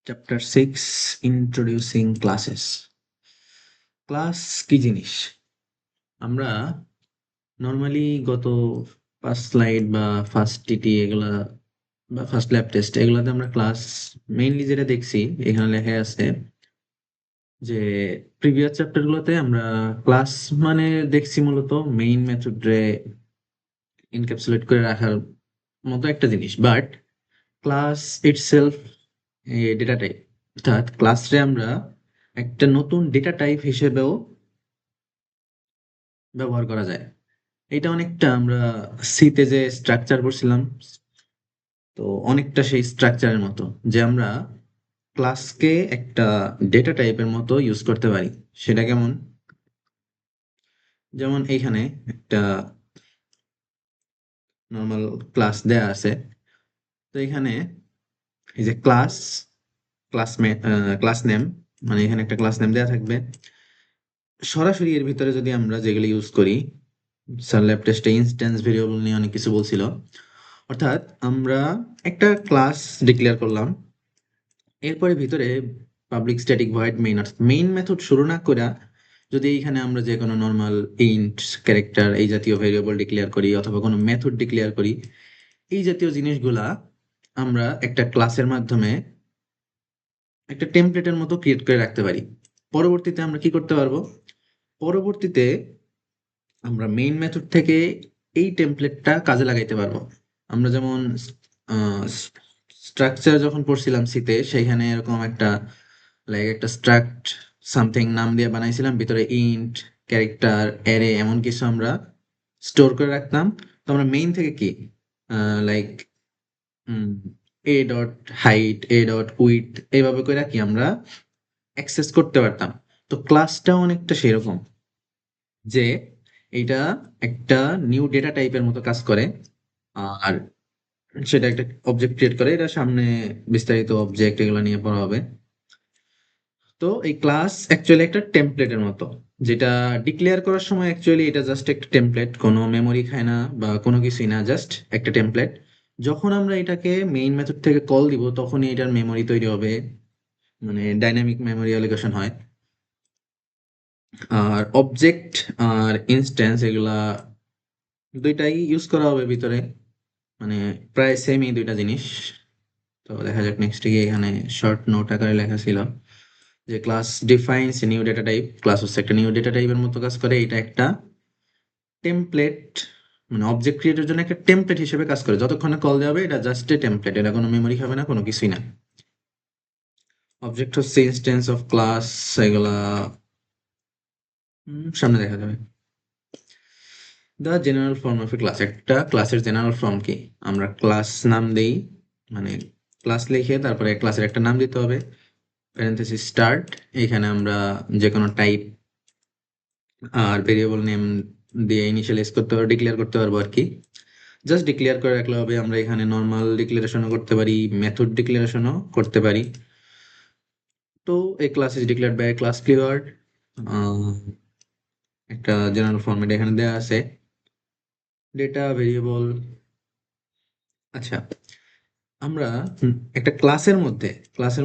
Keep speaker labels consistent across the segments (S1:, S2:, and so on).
S1: Chapter 6 introducing classes. Class কি জিনিস? আমরা নর্মালি গত ফার্স্ট স্লাইড বা ফার্স্ট টিটি এগুলা বা ফার্স্ট ল্যাব টেস্ট এগুলাতে আমরা ক্লাস মেইনলি যেটা দেখছি এখানে লেখা আছে যে প্রিভিয়াস চ্যাপ্টার গুলোতে আমরা ক্লাস মানে দেখছি মূলত মেইন মেথডে ইনক্যাপসুলেট করে রাখার মতো একটা জিনিস, but class itself data type, অর্থাৎ ক্লাসে আমরা একটা নতুন ডেটা টাইপ হিসেবেও ব্যবহার করা যায়। এটা অনেকটা আমরা সিতে যে স্ট্রাকচার করছিলাম, তো অনেকটা সেই স্ট্রাকচারের মতো যে আমরা ক্লাসকে একটা ডেটা টাইপের মতো ইউজ করতে পারি। সেটা কেমন? যেমন এইখানে একটা নর্মাল ক্লাস দেয়া আছে, তো এখানে এই যে ক্লাস ক্লাস ক্লাস নেম, মানে এখানে একটা ক্লাস নেম দেয়া থাকবে। সরাসরি এর ভিতরে যদি আমরা যেগুলো ইউজ করি, স্যার ল্যাব টেস্টে ইনস্ট্যান্স ভেরিয়েবল নিয়ে অনেক কিছু বলছিল, অর্থাৎ আমরা একটা ক্লাস ডিক্লেয়ার করলাম, এরপরে ভিতরে পাবলিক স্ট্যাটিক ভয়েড মেইন, অর্থাৎ মেইন মেথড শুরু না করে যদি এইখানে আমরা যে কোনো নর্মাল ইন্ট ক্যারেক্টার এই জাতীয় ভেরিয়েবল ডিক্লেয়ার করি অথবা কোনো মেথড ডিক্লেয়ার করি, এই জাতীয় জিনিসগুলা আমরা একটা ক্লাসের মাধ্যমে একটা টেমপ্লেটের মতো ক্রিয়েট করে রাখতে পারি। পরবর্তীতে আমরা কি করতে পারবো? পরবর্তীতে আমরা মেইন মেথড থেকে এই টেমপ্লেটটা কাজে লাগাইতে পারবো। আমরা যেমন স্ট্রাকচার যখন পড়ছিলাম সিতে, সেইখানে এরকম একটা লাইক একটা স্ট্রাক্ট সামথিং নাম দিয়ে বানাইছিলাম, ভিতরে ইন্ট ক্যারেক্টার অ্যারে এমন কিছু আমরা স্টোর করে রাখতাম। তো আমরা মেইন থেকে কি like A dot height A dot with এইভাবে করে কি আমরা অ্যাক্সেস করতে পারতাম। তো ক্লাসটাও অনেকটা সেরকম, যে এইটা একটা নিউ ডেটা টাইপের মতো কাজ করে, আর সেটা একটা অবজেক্ট ক্রিয়েট করে। এটা সামনে বিস্তারিত অবজেক্ট এগুলো নিয়ে পড়া হবে। তো এই ক্লাস অ্যাকচুয়ালি একটা টেমপ্লেটের মতো, যেটা ডিক্লেয়ার করার সময় অ্যাকচুয়ালি এটা জাস্ট একটা টেমপ্লেট, কোনো মেমোরি খায় না বা কোনো কিছুই না, জাস্ট একটা টেমপ্লেট। যখন আমরা এটাকে মেইন মেথড থেকে কল দিব তখনই এটার মেমোরি তৈরি হবে, মানে ডাইনামিক মেমোরি অ্যালোকেশন হয়। আর অবজেক্ট আর ইনস্ট্যান্স এগুলা দুইটাই ইউজ করা হবে ভিতরে, মানে প্রায় সেমই দুইটা জিনিস। তো দেখা যাক নেক্সট গিয়ে, এখানে শর্ট নোট আকারে লেখা ছিল যে class defines new data type. Class হচ্ছে একটা নিউ ডেটা টাইপের মতো কাজ করে, এটা একটা টেমপ্লেট, মানে অবজেক্ট ক্রিয়েটের জন্য একটা টেমপ্লেট হিসেবে কাজ করে। যতক্ষণে কল যাবে এটা জাস্ট এ টেমপ্লেট, এটা কোনো মেমোরি খাবে না, কোনো কিছুই না। অবজেক্ট হচ্ছে ইনস্ট্যান্স অফ ক্লাস, এগুলা সামনে দেখা যাবে। The general form of A class, একটা ক্লাসের জেনারেল ফর্ম কি? আমরা ক্লাস নাম দেই, মানে ক্লাস লিখে তারপরে ক্লাসের একটা নাম দিতে হবে, প্যারেন্থেসিস স্টার্ট। এখানে আমরা যে কোনো টাইপ আর ভেরিয়েবল নেম দিয়ে ইনিশিয়ালাইজ করতে পারবো, ডিক্লেয়ার করতে পারবো আর কি। জাস্ট ডিক্লেয়ার করে রাখলে হবে। আমরা এখানে নর্মাল ডিক্লারেশনও করতে পারি, মেথড ডিক্লারেশনও করতে পারি। তো এই class is declared by class keyword, একটা জেনারেল ফরম্যাট এখানে দেওয়া আছে, ডেটা ভেরিয়েবল। আচ্ছা, আমরা একটা ক্লাসের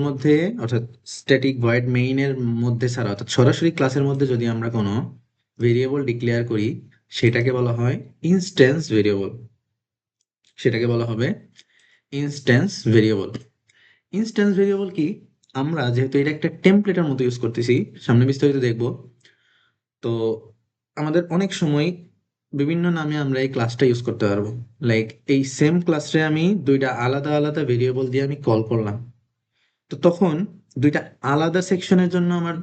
S1: মধ্যে অর্থাৎ স্ট্যাটিক ভয়েড মেইনের মধ্যে ছাড়া, অর্থাৎ সরাসরি ক্লাসের মধ্যে যদি আমরা কোনো ভেরিয়েবল ডিক্লেয়ার করি, সেটাকে বলা হয় ইনস্ট্যান্স ভেরিয়েবল। সেটাকে বলা হবে ইনস্ট্যান্স ভেরিয়েবল। ইনস্ট্যান্স ভেরিয়েবল কি? আমরা যেহেতু এটা একটা টেমপ্লেটের মতো ইউজ করতেছি, সামনে বিস্তারিত দেখব, তো আমাদের অনেক সময় বিভিন্ন নামে আমরা এই ক্লাসটা ইউজ করতে পারবো। লাইক এই সেম ক্লাসে আমি দুইটা আলাদা আলাদা ভেরিয়েবল দিয়ে আমি কল করলাম, তো তখন দুইটা আলাদা সেকশনের জন্য আমার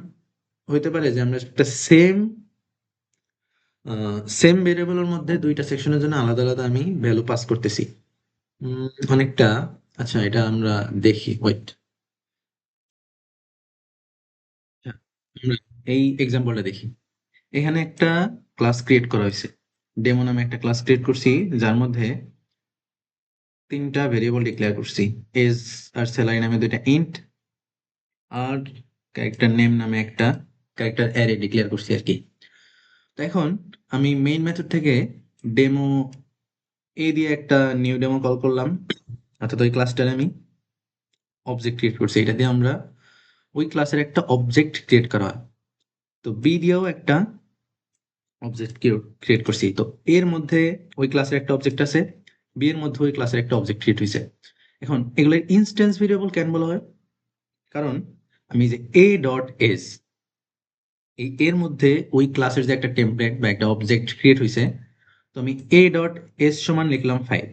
S1: হইতে পারে যে আমরা একটা সেম সেম ভেরিয়েবলের মধ্যে দুইটা সেকশনের জন্য আলাদা আলাদা আমি ভ্যালু পাস করতেছি। অনেকটা। আচ্ছা, এটা আমরা দেখি, ওয়েট। আমরা এই এক্সাম্পলটা দেখি। এখানে একটা ক্লাস ক্রিয়েট করা হয়েছে, ডেমো নামে একটা ক্লাস ক্রিয়েট করছি, যার মধ্যে তিনটা ভেরিয়েবল ডিক্লেয়ার করছি। এজ আর স্যালারি নামে দুইটা ইন্ট, আর ক্যারেক্টার নেম নামে একটা ক্যারেক্টার অ্যারে ডিক্লেয়ার করছি আর কি। তো এখন আমি মেইন মেথড থেকে ডেমো এ দিয়ে একটা নিউ ডেমো কল করলাম, অর্থাৎ ওই ক্লাসটার আমি অবজেক্ট ক্রিয়েট করছি, এটা দিয়ে আমরা ওই ক্লাসের একটা অবজেক্ট ক্রিয়েট করা হয়। তো বি দিয়েও একটা অবজেক্ট ক্রিয়েট করছি। তো এর মধ্যে ওই ক্লাসের একটা অবজেক্ট আছে, বি এর মধ্যে ওই ক্লাসের একটা অবজেক্ট ক্রিয়েট হয়েছে। এখন এগুলোর ইনস্ট্যান্স ভেরিয়েবল কেন বলা হয়? কারণ আমি যে এ ডট এস, এই এর মধ্যে ওই ক্লাসের যে একটা টেমপ্লেট বা একটা অবজেক্ট ক্রিয়েট হয়েছে, তো আমি এ ডট এস সমান লিখলাম 5,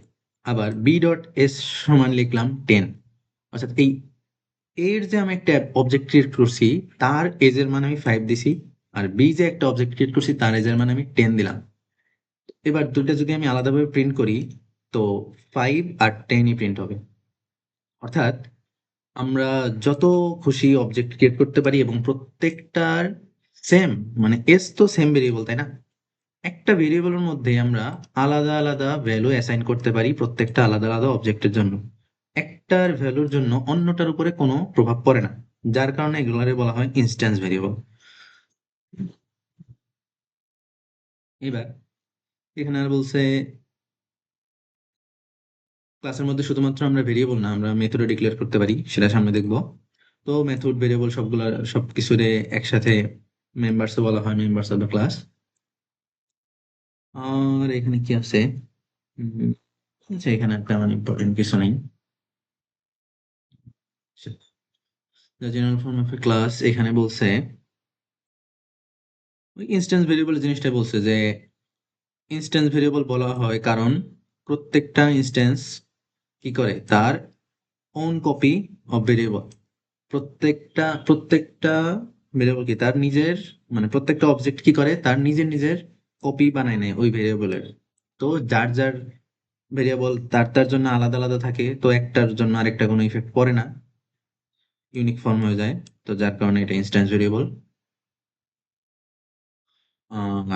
S1: আবার বি ডট এস সমান লিখলাম 10। অর্থাৎ এই এর যে আমি একটা অবজেক্ট ক্রিয়েট করছি তার এজ এর মান আমি 5 দিছি, আর বি যে একটা অবজেক্ট ক্রিয়েট করছি তার এজ এর মান আমি 10 দিলাম। এবার দুইটা যদি আমি আলাদাভাবে প্রিন্ট করি, তো 5 আর 10ই প্রিন্ট হবে। অর্থাৎ আমরা যত খুশি অবজেক্ট ক্রিয়েট করতে পারি এবং প্রত্যেকটার সেম, মানে এস তো সেম ভেরিয়েবল তাই না, একটা ভেরিয়েবলের মধ্যে আমরা আলাদা আলাদা ভ্যালু অ্যাসাইন করতে পারি প্রত্যেকটা আলাদা আলাদা অবজেক্টের জন্য। একটার ভ্যালুর জন্য অন্যটার উপরে কোনো প্রভাব পড়ে না, যার কারণে এগুলোরে বলা হয় ইনস্ট্যান্স ভেরিয়েবল। এবার এখানে আর বলছে ক্লাসের মধ্যে শুধুমাত্র আমরা ভেরিয়েবল না, আমরা মেথডও ডিক্লেয়ার করতে পারি, সেটা সামনে দেখবো। তো মেথড ভেরিয়েবল সবগুলা সবকিছুরে একসাথে মেম্বার্স বলা হয়, মেম্বার্স অফ দ্য ক্লাস। আর এখানে কি আছে? উম, আচ্ছা, এখানে একটা মানে ইম্পর্টেন্ট কিছু নেই। The general form of A class এখানে বলছে ওই ইনস্ট্যান্স ভেরিয়েবল জিনিসটা বলছে যে ইনস্ট্যান্স ভেরিয়েবল বলা হয় কারণ প্রত্যেকটা ইনস্ট্যান্স কি করে, তার ওন কপি অফ ভেরিয়েবল। প্রত্যেকটা ভেরিয়েবল কি তার নিজের, মানে প্রত্যেকটা অবজেক্ট কি করে তার নিজের নিজের কপি বানায় নেয় ওই ভেরিয়েবলের। তো যার যার ভেরিয়েবল তার তার জন্য আলাদা আলাদা থাকে, তো একটার জন্য আরেকটা কোনো ইফেক্ট পড়ে না, ইউনিক ফর্ম হয়ে যায়। তো যার কারণে এটা ইনস্ট্যান্স ভেরিয়েবল।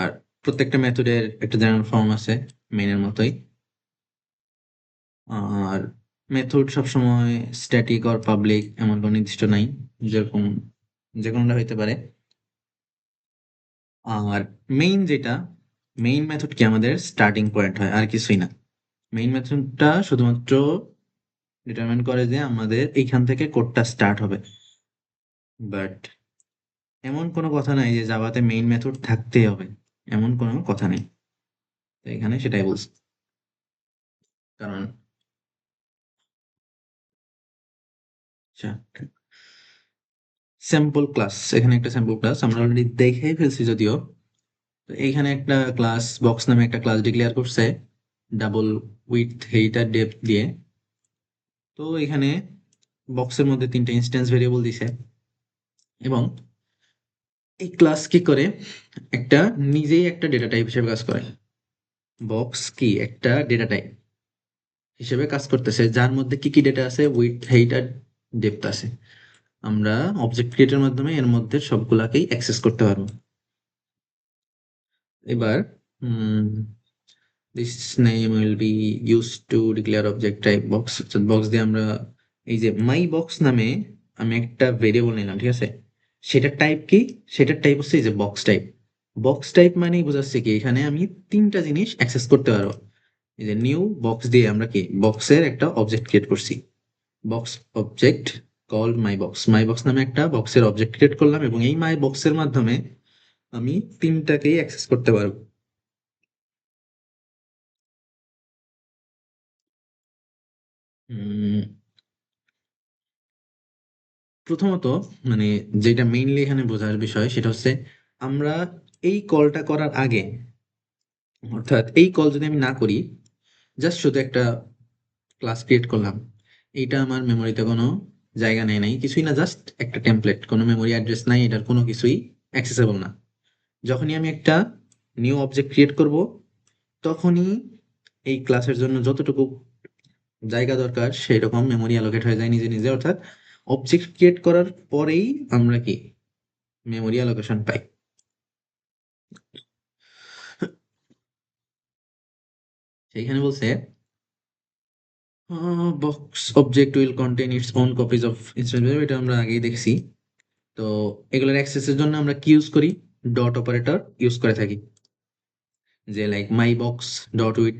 S1: আর প্রত্যেকটা মেথডের একটা জেনারেল ফর্ম আছে মেইনের মতোই। আর মেথড সবসময় স্ট্যাটিক অর পাবলিক এমন কোনো নির্দিষ্ট নাই, যেরকম যে কোনোটা হইতে পারে। আর মেইন যেটা, মেইন মেথড কি আমাদের স্টার্টিং পয়েন্ট হয়, আর কিছুই না। মেইন মেথডটা শুধুমাত্র ডিটারমাইন করে যে আমাদের এইখান থেকে কোডটা স্টার্ট হবে। বাট এমন কোনো কথা নাই যে জাভাতে মেইন মেথড থাকতেই হবে, এমন কোনো কথা নেই। তো এখানে সেটাই বলছি। কারণ আচ্ছা, স্যাম্পল ক্লাস, এখানে একটা স্যাম্পল ক্লাস আমরা অলরেডি দেখেই ফেলছি যদিও। তো এইখানে একটা ক্লাস বক্স নামে একটা ক্লাস ডিক্লেয়ার করছে ডাবল উইথ height আর ডেপথ দিয়ে। তো এখানে বক্সের মধ্যে 3টা ইনস্ট্যান্স ভেরিয়েবল দিছে, এবং এই ক্লাস কি করে, একটা নিজেই একটা ডেটা টাইপ হিসেবে কাজ করে। বক্স কি একটা ডেটা টাইপ হিসেবে কাজ করতেছে, যার মধ্যে কি কি ডেটা আছে, উইথ height আর ডেপথ আছে। আমরা অবজেক্ট ক্রিয়েটের মাধ্যমে এর মধ্যে সবগুলাকেই অ্যাক্সেস করতে পারবো। এবার this name will be use to declare object type box. Box দিয়ে আমরা এই যে মাই বক্স নামে আমি একটা ভেরিয়েবল নিলাম, ঠিক আছে, সেটার টাইপ কি, সেটার টাইপ হচ্ছে এই যে বক্স টাইপ। বক্স টাইপ মানেই বোঝাচ্ছে কি এখানে আমি 3টা জিনিস অ্যাক্সেস করতে পারবো। এই যে নিউ বক্স দিয়ে আমরা কি বক্সের একটা অবজেক্ট ক্রিয়েট করছি, বক্স অবজেক্ট কল মাই বক্স, মাই বক্স নামে একটা বক্সের অবজেক্ট ক্রিয়েট করলাম, এবং এই মাই বক্সের মাধ্যমে আমি 3টাকেই অ্যাক্সেস করতে পারবো। উম, প্রথমত মানে যেটা মেইনলি এখানে বোঝার বিষয় সেটা হচ্ছে আমরা এই কলটা করার আগে, অর্থাৎ এই কল যদি আমি না করি, জাস্ট শুধু একটা ক্লাস ক্রিয়েট করলাম, এইটা আমার মেমোরিতে কোনো জায়গা নেয় নাই, কিছুই না, জাস্ট একটা টেমপ্লেট, কোনো মেমোরি অ্যাড্রেস নাই, এটার কোনো কিছুই অ্যাক্সেসেবল না। যখনই আমি একটা নিউ অবজেক্ট ক্রিয়েট করব, তখনই এই ক্লাসের জন্য যতটুকু জায়গা দরকার সেই রকম মেমোরি অ্যালোকেট হয়ে যায় নিজে নিজে। অর্থাৎ অবজেক্ট ক্রিয়েট করার পরেই আমরা কি মেমোরি অ্যালোকেশন পাই। সেইখানে বলছে box object will contain its own copies of instance variable, এটা আমরা আগেই দেখছি। তো এগুলোর অ্যাক্সেসের জন্য আমরা কি ইউজ করি, ডট অপারেটর ইউজ করে থাকি, যে like my box dot with.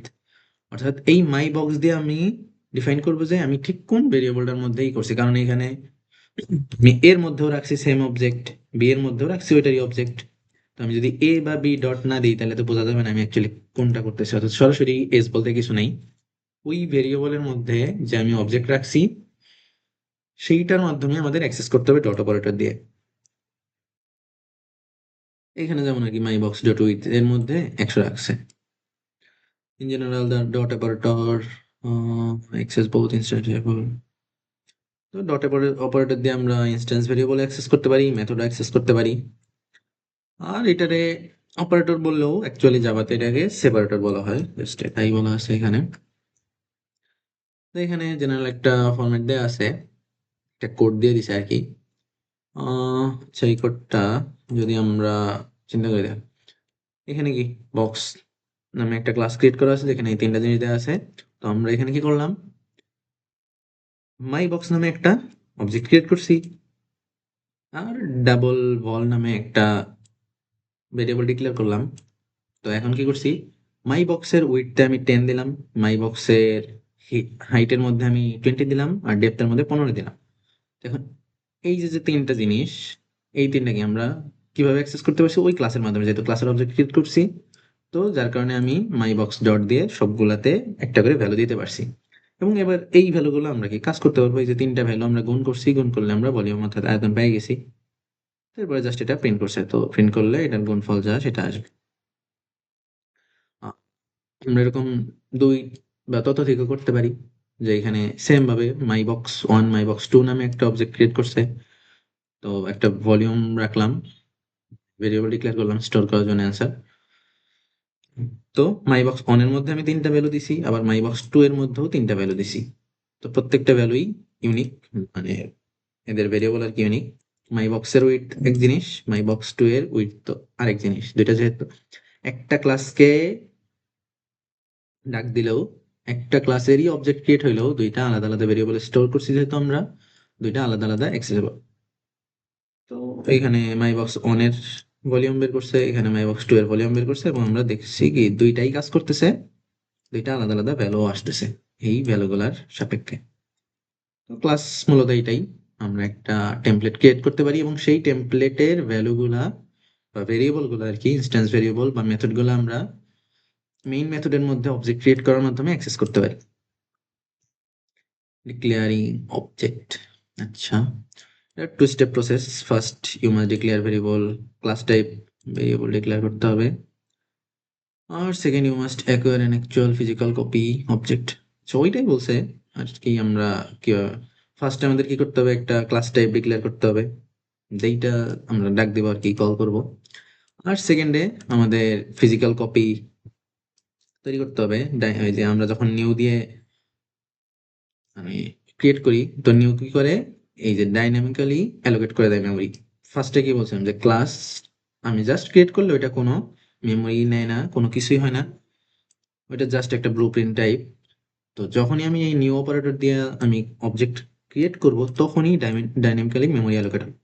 S1: অর্থাৎ এই মাই বক্স দিয়ে আমি ডিফাইন করব যে আমি ঠিক কোন ভেরিয়েবলটার মধ্যেই করছি, কারণ এখানে আমি এর মধ্যেও রাখছি সেম অবজেক্ট, বি এর মধ্যেও রাখছি ওইটারই অবজেক্ট। তো আমি যদি এ বা বি ডট না দিই তাহলে তো বোঝা যাবে না আমি অ্যাকচুয়ালি কোনটা করতেছি। অর্থাৎ সরাসরি এস বলতে কিছু নেই, ওই ভেরিয়েবলের মধ্যে যে আমি অবজেক্ট রাখছি সেইটার মাধ্যমে আমাদের অ্যাক্সেস করতে হবে ডট অপারেটর দিয়ে। এখানে যেমন আর কি মাই বক্স ডট উইথ এর মধ্যে 100 রাখছে। In general the dot operator access both instance variable. তো ডট অপারেটর দিয়ে আমরা ইনস্ট্যান্স ভেরিয়েবল অ্যাক্সেস করতে পারি, মেথড অ্যাক্সেস করতে পারি। আর এটারে অপারেটর বললেও অ্যাকচুয়ালি জাভাতে এটাকে সেপারেটর বলা হয়, জাস্ট এটাই বলা আছে এখানে। তো এখানে জেনারেল একটা ফরম্যাট দেওয়া আছে, একটা কোড দিয়ে দিছে আর কি। আচ্ছা, এই কোডটা যদি আমরা চিন্তা করি, দেখ এখানে কি বক্স নামে একটা ক্লাস ক্রিয়েট করা আছে যেখানে এই তিনটা জিনিস দেওয়া আছে। তো আমরা এখানে কি করলাম, মাই বক্স নামে একটা অবজেক্ট ক্রিয়েট করছি, আর ডাবল বল নামে একটা ভেরিয়েবল ডিক্লেয়ার করলাম। তো এখন কি করছি, মাই বক্সের উইডথে আমি 10 দিলাম, মাই বক্সের হাইটের মধ্যে আমি 20 দিলাম, আর ডেপথের মধ্যে 15 দিলাম। এখন এই যে যে তিনটা জিনিস, এই তিনটাকে আমরা কিভাবে অ্যাক্সেস করতে পারছি, ওই ক্লাসের মাধ্যমে, যেহেতু ক্লাসের অবজেক্ট ক্রিয়েট করছি। তো যার কারণে আমি মাই বক্স ডট দিয়ে সবগুলাতে একটা করে ভ্যালু দিতে পারছি। এবং এবার এই ভ্যালুগুলো আমরা কি কাজ করতে পারবো, এই যে তিনটা ভ্যালু আমরা গুণ করছি, গুণ করলে আমরা ভলিউম অর্থাৎ আয়তন পেয়ে গেছি। তারপরে জাস্ট এটা প্রিন্ট করছে, তো প্রিন্ট করলে এটার গুণফল যা সেটা আসবে। আমরা এরকম ২ বা ততোধিকও করতে পারি। যে এখানে সেম ভাবে mybox1 mybox2 নামে একটা অবজেক্ট ক্রিয়েট করছে। তো একটা ভলিউম রাখলাম, ভেরিয়েবল ডিক্লেয়ার করলাম স্টোর করার জন্য অ্যান্সার। তো mybox1 এর মধ্যে আমি ৩ টা ভ্যালু দিছি, আবার mybox2 এর মধ্যেও ৩ টা ভ্যালু দিছি। তো প্রত্যেকটা ভ্যালুই ইউনিক, মানে এদের ভেরিয়েবল আর কি ইউনিক। mybox এর উইডথ এক জিনিস, mybox2 এর উইডথ তো আরেক জিনিস। ২ টা যেহেতু একটা ক্লাসকে ডাক দিলেও, একটা ক্লাসেরই অবজেক্ট ক্রিয়েট হইলেও ২ টা আলাদা, আলাদা ভেরিয়েবল স্টোর করছি যেহেতু আমরা, ২ টা আলাদা, আলাদা অ্যাক্সেসিবল। তো এইখানে mybox1 এর ভলিউম বের করছে, এখানে mybox2 এর ভলিউম বের করছে, এবং আমরা দেখছি কি ২ টাই কাজ করতেছে, ২ টা আলাদা, আলাদা ভ্যালুও আসতেছে এই ভ্যালুগুলার সাপেক্ষে। তো ক্লাস মূলত এইটাই। আমরা একটা টেমপ্লেট ক্রিয়েট করতে পারি এবং সেই টেমপ্লেটের ভ্যালুগুলা বা ভেরিয়েবল গুলা আর কি, ইনস্ট্যান্স ভেরিয়েবল বা মেথড গুলো আমরা মেইন মেথডের মধ্যে অবজেক্ট ক্রিয়েট করার মাধ্যমে অ্যাক্সেস করতে পারি। ডিক্লেয়ারিং অবজেক্ট, আচ্ছা, এটা two step process. First you must declare variable class type, variable declare করতে হবে। আর second you must acquire an actual physical copy object. So ওইটাই বলছে আর কি, আমরা কি ফার্স্ট আমাদের কি করতে হবে, একটা ক্লাস টাইপ ডিক্লেয়ার করতে হবে, যেইটা আমরা ডাক দেবো আর কি, কল করব। আর সেকেন্ডে আমাদের ফিজিক্যাল কপি তৈরি করতে হবে। ওই যে আমরা যখন নিউ দিয়ে আমি ক্রিয়েট করি, তো নিউ কি করে, এই যে ডাইনামিক্যালি অ্যালোকেট করে দেয় মেমরি। ফার্স্টে কি বলছিলাম যে ক্লাস আমি জাস্ট ক্রিয়েট করলে ওইটা কোনো মেমরি নেয় না, কোনো কিছুই হয় না, ওইটা জাস্ট একটা ব্লু প্রিন্ট টাইপ। তো যখনই আমি এই নিউ অপারেটর দিয়ে আমি অবজেক্ট ক্রিয়েট করব, তখনই ডাইনামিক্যালি মেমরি অ্যালোকেট হবে।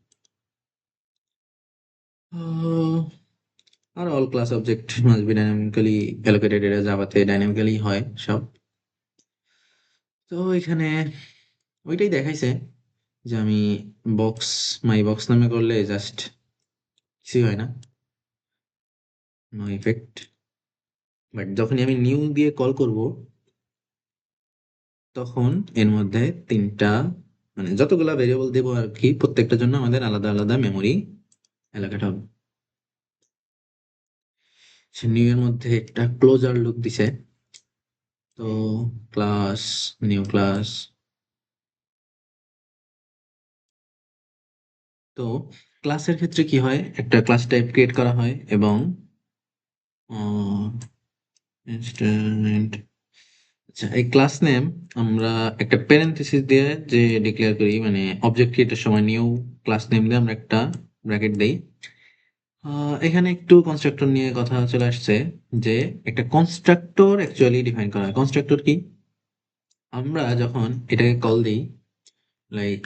S1: আর all class object must be dynamically allocated, এটা জাভাতে ডাইনামিক্যালি হয় সব। তো এখানে ওইটাই দেখাইছে যে আমি বক্স মাই বক্স নামে করলে জাস্ট কিছুই হয় না, নো ইফেক্ট। বাট যখনই আমি নিউ দিয়ে কল করব, তখন এর মধ্যে ৩টা, মানে যতগুলা ভেরিয়েবল দেবো আর কি, প্রত্যেকটার জন্য আমাদের আলাদা আলাদা মেমরি অ্যালোকেট হবে। সে নিউ এর মধ্যে একটা ক্লোজার লুক দিছে। তো ক্লাস, নিউ ক্লাস। তো ক্লাসের ক্ষেত্রে কি হয়, একটা ক্লাস টাইপ ক্রিয়েট করা হয় এবং ইনস্ট্যান্ট, আচ্ছা, এই ক্লাস নেম আমরা একটা প্যারেনথেসিস দিয়ে যে ডিক্লেয়ার করি, মানে অবজেক্ট ক্রিয়েটের সময় নিউ ক্লাস নেম দিয়ে আমরা একটা ব্র্যাকেট দেই। এখানে একটু কনস্ট্রাক্টর নিয়ে কথা চলে আসছে, যে একটা কনস্ট্রাক্টর অ্যাকচুয়ালি ডিফাইন করা হয়। কনস্ট্রাক্টর কি, আমরা যখন এটাকে কল দিই, লাইক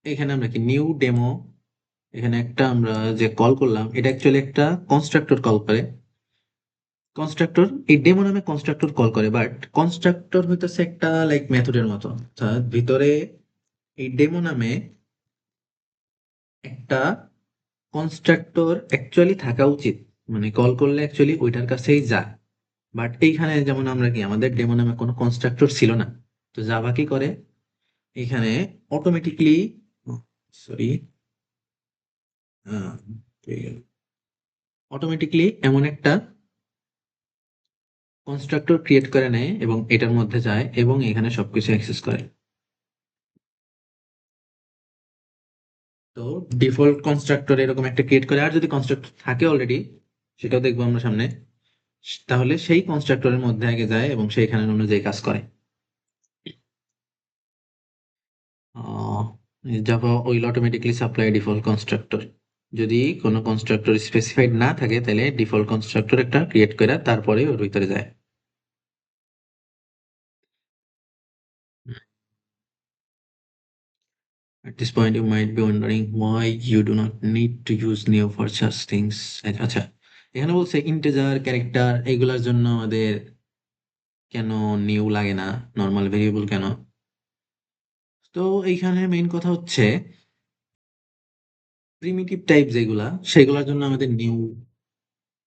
S1: এখানে আমরা কি নিউ ডেমো, এখানে একটা আমরা যে কল করলাম, এটা অ্যাকচুয়ালি একটা কনস্ট্রাক্টর কল করে। কনস্ট্রাক্টর, এই ডেমো নামে কনস্ট্রাক্টর কল করে, বাট কনস্ট্রাক্টর হইতেছে একটা লাইক মেথডের মতো, অর্থাৎ ভিতরে এই ডেমো নামে একটা কনস্ট্রাক্টর অ্যাকচুয়ালি থাকা উচিত, মানে কল করলে অ্যাকচুয়ালি ওইটার কাছেই যায়। বাট এইখানে যেমন আমরা কি আমাদের ডেমো নামে কোনো কনস্ট্রাক্টর ছিল না, তো জাভা কি করে এখানে অটোমেটিকলি, সরি, অটোমেটিকলি এমন একটা কনস্ট্রাক্টর ক্রিয়েট করে নেয় এবং এটার মধ্যে যায় এবং এখানে সবকিছু অ্যাক্সেস করে। তো ডিফল্ট কনস্ট্রাক্টর এরকম একটা ক্রিয়েট করে, আর যদি কনস্ট্রাক্টর থাকে অলরেডি সেটাও দেখবো আমরা সামনে, তাহলে সেই কনস্ট্রাক্টরের মধ্যে আগে যায় এবং সেইখানে অনুযায়ী কাজ করে। Java will automatically supply default constructor, যদি কোনো কনস্ট্রাক্টর স্পেসিফাইড না থাকে তাহলে ডিফল্ট কনস্ট্রাক্টর একটা ক্রিয়েট করে তারপরে ওর ভিতরে যায়। At this point you might be wondering why you do not need to use neo for such things. আচ্ছা, এখানে বলছে ইন্টিজার ক্যারেক্টার এগুলার জন্য আমাদের কেন নিউ লাগে না, নর্মাল ভেরিয়েবল কেন? তো এইখানে মেইন কথা হচ্ছে প্রিমিটিভ টাইপ যেগুলা সেগুলোর জন্য আমাদের নিউ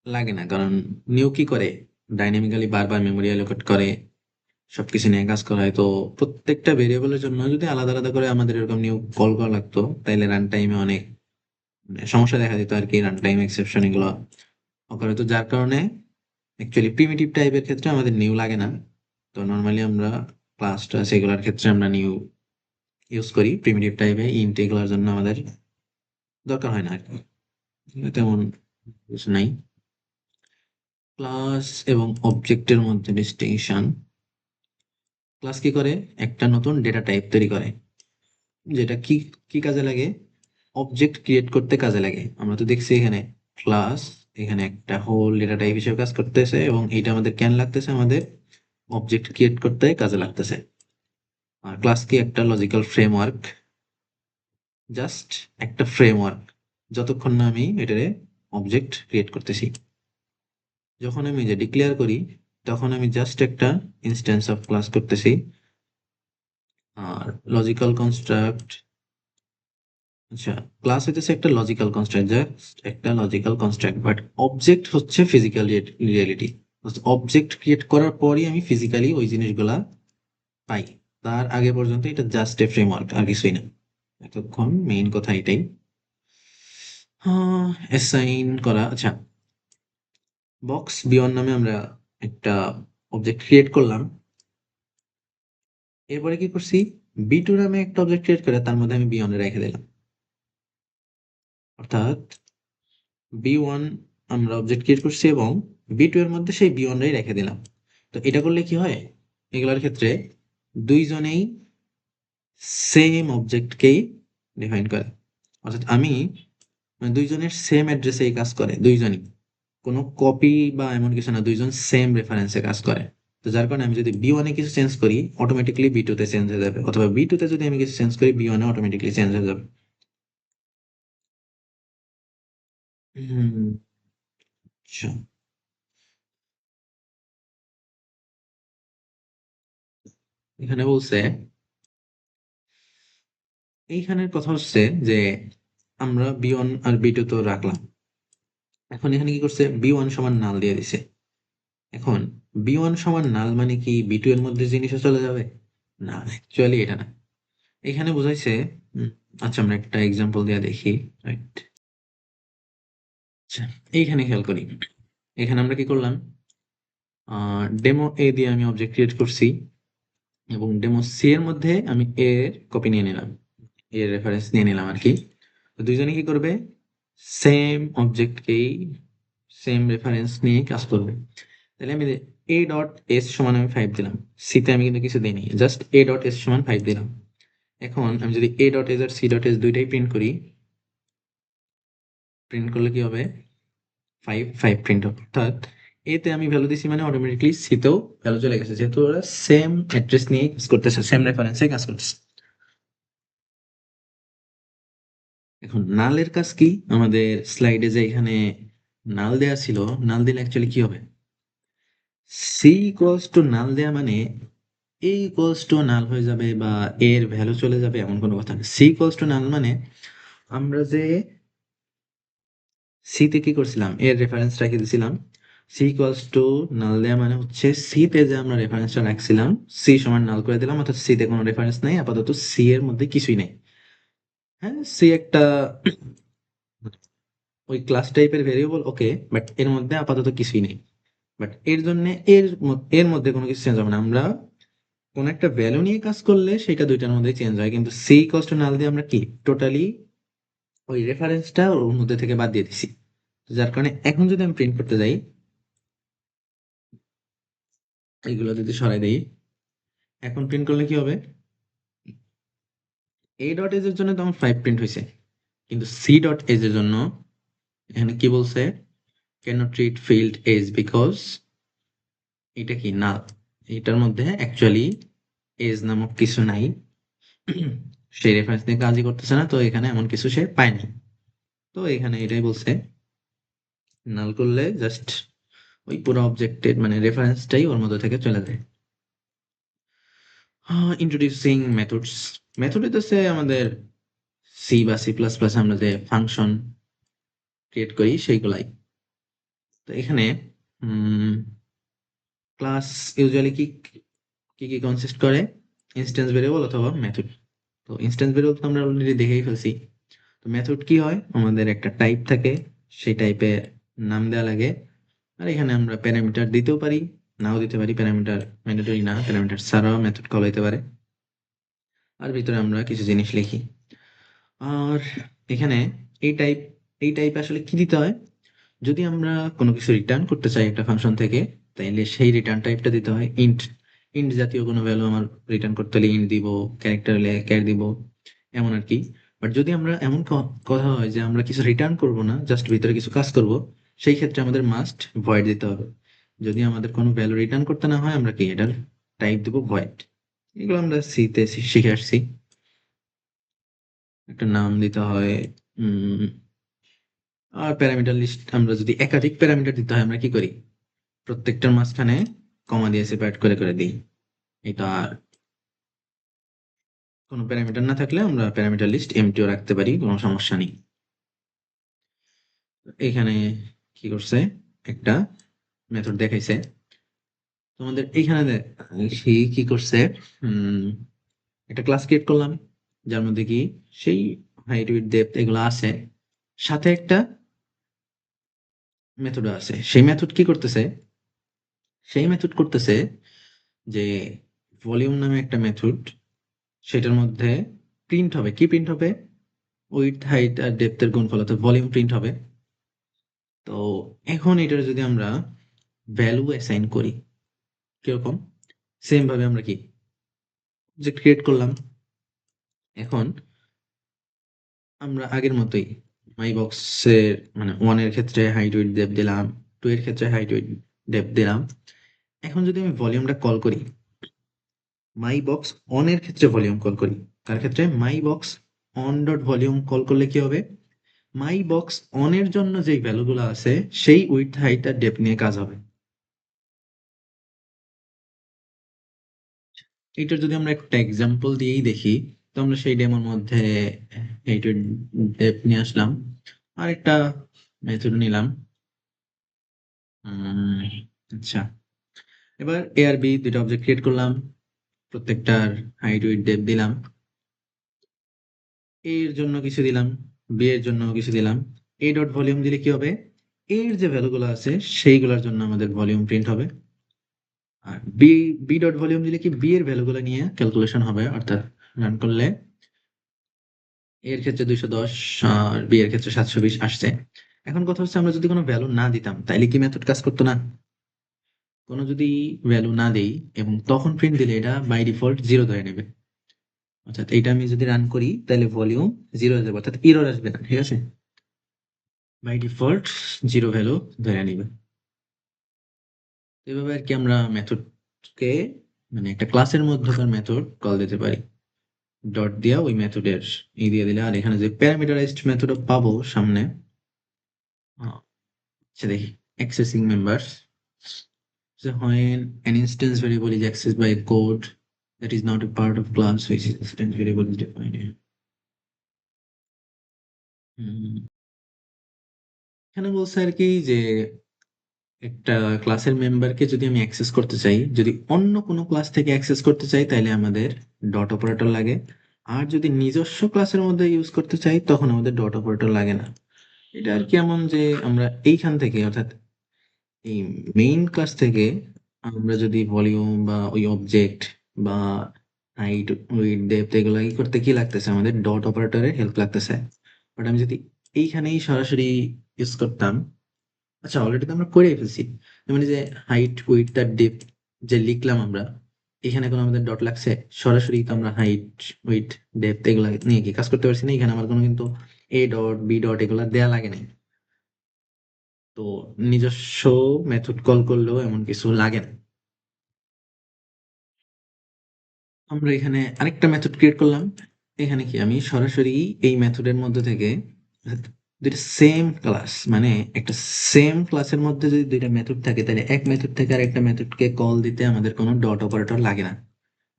S1: লাগে না, কারণ নিউ কি করে ডাইনামিক্যালি বারবার মেমোরি অ্যালোকেট করে, সবকিছু নিয়ে কাজ করা হয়। তো প্রত্যেকটা ভেরিয়েবলের জন্য যদি আলাদা আলাদা করে আমাদের এরকম নিউ কল করা লাগতো তাইলে রান টাইমে অনেক মানে সমস্যা দেখা দিত আর কি, রান টাইম এক্সেপশন এগুলো ওখানে। তো যার কারণে অ্যাকচুয়ালি প্রিমিটিভ টাইপের ক্ষেত্রে আমাদের নিউ লাগে না। তো নর্মালি আমরা ক্লাসটা সেগুলোর ক্ষেত্রে আমরা নিউ ইউজ করি, প্রিমিটিভ টাইপে ইন্ট এগুলোর জন্য আমাদের দরকার হয় না আর কি, তেমন কিছু নাই। ক্লাস এবং অবজেক্টের মধ্যে ডিস্টিংশন, ক্লাস কি করে একটা নতুন ডেটা টাইপ তৈরি করে, যেটা কি কি কাজে লাগে, অবজেক্ট ক্রিয়েট করতে কাজে লাগে। আমরা তো দেখছি এখানে ক্লাস এখানে একটা হোল ডেটা টাইপ হিসেবে কাজ করতেছে এবং এটা আমাদের কেন লাগতেছে, আমাদের অবজেক্ট ক্রিয়েট করতে কাজে লাগতেছে। আর ক্লাস কি একটা লজিক্যাল ফ্রেমওয়ার্ক, জাস্ট একটা ফ্রেমওয়ার্ক, যতক্ষণ না আমি এটারে অবজেক্ট ক্রিয়েট করতেছি। যখন আমি যে ডিক্লেয়ার করি তখন আমি জাস্ট একটা ইনস্ট্যান্স অফ ক্লাস করতেছি। আর লজিক্যাল কনস্ট্রাক্ট, আচ্ছা, ক্লাস হইতেছে একটা লজিক্যাল কনস্ট্রাক্ট, জাস্ট একটা লজিক্যাল কনস্ট্রাক্ট, বাট অবজেক্ট হচ্ছে ফিজিক্যাল রিয়েলিটি। অবজেক্ট ক্রিয়েট করার পরই আমি ফিজিক্যালি ওই জিনিসগুলা পাই, তার আগে পর্যন্ত এটা জাস্ট এ ফ্রেমওয়ার্ক আর কিছুই না। এতক্ষণ মেইন কথা এটাই। অ্যাসাইন করা, আচ্ছা, বক্স বিয়ন নামে আমরা একটা অবজেক্ট ক্রিয়েট করলাম, এরপরে কি করছি বি টু নামে একটা অবজেক্ট ক্রিয়েট করে তার মধ্যে আমি বিয়নে রেখে দিলাম, অর্থাৎ বি ওয়ান আমরা অবজেক্ট ক্রিয়েট করছি এবং বি টু এর মধ্যে সেই বি ওয়ানটাই রেখে দিলাম। তো এটা করলে কি হয়, এগুলোর ক্ষেত্রে দুইজনেই সেম অবজেক্টকেই ডিফাইন করে, অর্থাৎ আমি মানে দুইজনের সেম অ্যাড্রেসে কাজ করে, দুইজনই কোনো কপি বা এমন কিছু না, দুইজন সেম রেফারেন্সে কাজ করে। তো যার কারণে আমি যদি বি ওয়ানে কিছু চেঞ্জ করি অটোমেটিক্যালি বি টু তে চেঞ্জ হয়ে যাবে, অথবা বি টু তে যদি আমি কিছু চেঞ্জ করি বি ওয়ানে অটোমেটিক্যালি চেঞ্জ হয়ে যাবে। হুম, আচ্ছা, এখানে বলছে এইখানের কথা হচ্ছে যে আমরা বি ওয়ান আর বি টু তো রাখলাম, এখন এখানে কি করছে বি ওয়ান সমান নাল দিয়ে দিছে। এখন বি ওয়ান সমান নাল মানে কি বি টু এর মধ্যে জিনিসও চলে যাবে? না, অ্যাকচুয়ালি এটা না। এখানে বোঝাইছে, উম, আচ্ছা আমরা একটা এক্সাম্পল দিয়ে দেখি, রাইট? আচ্ছা, এইখানে খেয়াল করি, এখানে আমরা কি করলাম, ডেমো এ দিয়ে আমি অবজেক্ট ক্রিয়েট করছি এবং ডেমো সি এর মধ্যে আমি এর কপি নিয়ে নিলাম, এর রেফারেন্স নিয়ে নিলাম আর কি। তো দুইজনে কি করবে, সেম অবজেক্টকেই সেম রেফারেন্স নিয়ে কাজ করবে। তাহলে আমি এ ডট এস সমান আমি 5 দিলাম, সিতে আমি কিন্তু কিছু দিইনি, জাস্ট এ ডট এস সমান 5 দিলাম। এখন আমি যদি এ ডট এস আর সি ডট এস দুইটাই প্রিন্ট করি, প্রিন্ট করলে কি হবে, 5 5 প্রিন্ট হবে, অর্থাৎ এতে আমি ভ্যালু দিছি মানে অটোমেটিকলি সিতেও ভ্যালু চলে গেছে, যেহেতু ওরা সেম অ্যাড্রেস নিয়ে কাজ করতেছে, সেম রেফারেন্সে কাজ করতেছে। এখন নালের কাজ কি, আমাদের স্লাইডে যে এখানে নাল দেয়া ছিল, নাল দিলে অ্যাকচুয়ালি কি হবে, সি ইকুয়ালস টু নাল দেয়া মানে এ ইকুয়ালস টু নাল হয়ে যাবে বা এর ভ্যালু চলে যাবে এমন কোনো কথা না। সি ইকুয়ালস টু নাল মানে আমরা যে সি তে কি করছিলাম এর রেফারেন্স রেখে দিছিলাম। সি ইকুয়ালস টু নাল দেয়া মানে হচ্ছে সি তে যে আমরা রেফারেন্সটা রাখছিলাম সি সমান নাল করে দিলাম, অর্থাৎ সি তে কোনো রেফারেন্স নাই, আপাতত সি এর মধ্যে কিছুই নেই। হ্যাঁ, সি একটা ওই ক্লাস টাইপের ভেরিয়েবল, ওকে, বাট এর মধ্যে আপাতত কিছুই নেই। বাট এর জন্য এর মধ্যে কোনো কিছু চেঞ্জ হবে না। আমরা কোন একটা ভ্যালু নিয়ে কাজ করলে সেটা দুইটার মধ্যে চেঞ্জ হয়, কিন্তু সি ইকুয়ালস টু নাল দিয়ে আমরা কি টোটালি ওই রেফারেন্সটা ওর মধ্যে থেকে বাদ দিয়ে দিছি। যার কারণে এখন যদি আমি প্রিন্ট করতে যাই, এইগুলো যদি সরাই দিই, এখন প্রিন্ট করলে কি হবে? এ ডট এজ এর জন্য তো আমার 5 প্রিন্ট হয়েছে, কিন্তু সি ডট এজ এর জন্য এখানে কি বলছে? Cannot treat field as because এটা কি না, এটার মধ্যে অ্যাকচুয়ালি এজ নামক কিছু নাই। সেই রেফারেন্স নিয়ে কাজই করতেছে না, তো এখানে এমন কিছু সে পায়নি। তো এখানে এটাই বলছে, নাল করলে জাস্ট ওই পুরো অবজেক্টের মানে রেফারেন্সটাই ওর মধ্যে থেকে চলে যায়। Introducing methods. মেথড হইতেছে আমাদের সি বা সি প্লাস প্লাস আমরা যে ফাংশন ক্রিয়েট করি সেইগুলাই। তো এখানে ক্লাস ইউজুয়ালি কি কি কি কনসিস্ট করে? ইনস্ট্যান্স ভেরিয়েবল অথবা মেথড। তো ইনস্ট্যান্স ভেরিয়েবল তো আমরা অলরেডি দেখেই ফেলছি। তো মেথড কি হয়? আমাদের একটা টাইপ থাকে, সেই টাইপের নাম দেওয়া লাগে। আর এখানে আমরা প্যারামিটার দিতেও পারি, নাও দিতে পারি। প্যারামিটার ম্যান্ডেটরি না, প্যারামিটার ছাড়াও মেথড কল হইতে পারে। আর ভিতরে আমরা কিছু জিনিস লিখি। আর এখানে এই টাইপ এই টাইপে আসলে কি দিতে হয়? যদি আমরা কোনো কিছু রিটার্ন করতে চাই একটা ফাংশন থেকে, তাইলে সেই রিটার্ন টাইপটা দিতে হয় ইন্ট। ইন্ট জাতীয় কোনো ভ্যালু আমার রিটার্ন করতে হলে ইন্ট দিব, ক্যারেক্টার হলে ক্যার দিব, এমন আর কি। বাট যদি আমরা এমন কথা হয় যে আমরা কিছু রিটার্ন করব না, জাস্ট ভিতরে কিছু কাজ করব, সেই ক্ষেত্রে আমাদের মাস্ট ভয়েড দিতে হবে। যদি আমাদের কোনো ভ্যালু রিটার্ন করতে না হয়, আমরা কি এটার টাইপ দিব ভয়েড। এগুলো আমরা সিতে শিখে আসছি। একটা নাম দিতে হয়। উম আর প্যারামিটার লিস্ট, আমরা যদি একাধিক প্যারামিটার দিতে হয় আমরা কি করি? প্রত্যেকটার মাঝখানে কমা দিয়ে সেপারেট করে করে দিই। এটা আর কোনো প্যারামিটার না থাকলে আমরা প্যারামিটার লিস্ট এমটিও রাখতে পারি, কোনো সমস্যা নেই। এখানে কি করছে? একটা মেথড দেখাইছে তোমাদের এইখানে। সে কি করছে? উম একটা ক্লাস ক্রিয়েট করলাম, যার মধ্যে কি সেই হাইট উইডথ ডেপথ এগুলো আছে, সাথে একটা মেথড আছে। সেই মেথড কি করতেছে? সেই মেথড করতেছে যে ভলিউম নামে একটা মেথড, সেটার মধ্যে প্রিন্ট হবে। কি প্রিন্ট হবে? উইডথ হাইট আর ডেপথের গুণফল, অর্থাৎ ভলিউম প্রিন্ট হবে। তো এখন এটার যদি আমরা ভ্যালু অ্যাসাইন করি, কিরকম? সেম ভাবে আমরা কি যে ক্রিয়েট করলাম, এখন আমরা আগের মতোই মাই বক্সের মানে 1 এর ক্ষেত্রে হাইট উইডথ ডেপথ দিলাম, 2 এর ক্ষেত্রে হাইট উইডথ ডেপথ দিলাম। এখন যদি আমি ভলিউমটা কল করি, মাই বক্স অন এর ক্ষেত্রে ভলিউম কল করি, তার ক্ষেত্রে my box one dot volume call করলে কি হবে? মাই বক্স অন এর জন্য যেই ভ্যালুগুলো আছে সেই উইডথ হাইট আর ডেপথ নিয়ে কাজ হবে। এইটার যদি আমরা একটা এক্সাম্পল দিয়েই দেখি, তো আমরা সেই ডেমোর মধ্যে এইটার ডেপথ নিয়ে আসলাম, আর একটা মেথড নিলাম। আচ্ছা, এবার এ আর বি দুইটা অবজেক্ট ক্রিয়েট করলাম, প্রত্যেকটার হাইট উইডথ ডেপথ দিলাম। এ এর জন্য কিছু দিলাম, বি এর জন্য কিছু দিলাম। এ ডট ভলিউম দিলে কি হবে? এর যে ভ্যালুগুলো আছে সেইগুলোর জন্য আমাদের ভলিউম প্রিন্ট হবে। আর বি ডট ভলিউম দিলে কি বি এর ভ্যালুগুলো নিয়ে ক্যালকুলেশন হবে, অর্থাৎ রান করলে এর ক্ষেত্রে 210 আর বি এর ক্ষেত্রে 720 আসছে। এখন কথা হচ্ছে, আমরা যদি কোনো ভ্যালু না দিতাম তাইলে কি মেথড কাজ করতো না? কোনো যদি ভ্যালু না দেই এবং তখন প্রিন্ট দিলে এটা বাই ডিফল্ট জিরো ধরে নেবে। অর্থাৎ এটা আমি যদি রান করি তাহলে ভলিউম জিরো হয়ে যাবে, অর্থাৎ এরর আসবে না, ঠিক আছে? বাই ডিফল্ট জিরো ভ্যালু ধরে নিবে। এভাবে আর কি আমরা মেথডকে মানে একটা ক্লাসের মধ্যকার মেথড কল দিতে পারি। ডট দিয়া ওই মেথডের দিয়ে দিলে, আর এখানে যে প্যারামিটারাইজড মেথড পাবো সামনে, আচ্ছা দেখি, accessing members. So when an instance variable is accessed by a code that is not a part of class which instance variable is defined here. হুম, এখানে বলছে আর কি যে একটা ক্লাসের মেম্বারকে যদি আমি অ্যাক্সেস করতে চাই, যদি অন্য কোনো ক্লাস থেকে অ্যাক্সেস করতে চাই তাইলে আমাদের ডট অপারেটর লাগে। আর যদি নিজস্ব ক্লাসের মধ্যে ইউজ করতে চাই তখন আমাদের ডট অপারেটর লাগে না। এটা আর কি এমন যে আমরা এইখান থেকে অর্থাৎ এই মেইন ক্লাস থেকে আমরা যদি ভলিউম বা ওই অবজেক্ট বা হাইট উইডথ ডেপথ এগুলা ই করতে কি লাগতেছে আমাদের ডট অপারেটরের হেল্প লাগতেছে। বাট আমি যদি এইখানেই সরাসরি ইউজ করতাম, আচ্ছা অলরেডি তো আমরা করেই ফেলছি। মানে যে হাইট উইডথ আর ডেপথ যে লিখলাম আমরা, এখানে কোনো আমাদের ডট লাগছে? সরাসরি তো আমরা হাইট উইডথ ডেপথ এগুলা নিয়ে কি কাজ করতে পারছি না? এখানে আমার কোনো কিন্তু এ ডট বি ডট এগুলা দেয়া লাগে নাই। তো নিজস্ব মেথড কল করলেও এমন কিছু লাগে না। আমরা এখানে আরেকটা মেথড ক্রিয়েট করলাম। এখানে কি আমি সরাসরি এই মেথডের মধ্যে থেকে দুইটা সেম ক্লাস, মানে একটা সেম ক্লাসের মধ্যে যদি দুইটা মেথড থাকে তাহলে এক মেথড থেকে আরেকটা মেথডকে কল দিতে আমাদের কোনো ডট অপারেটর লাগে না।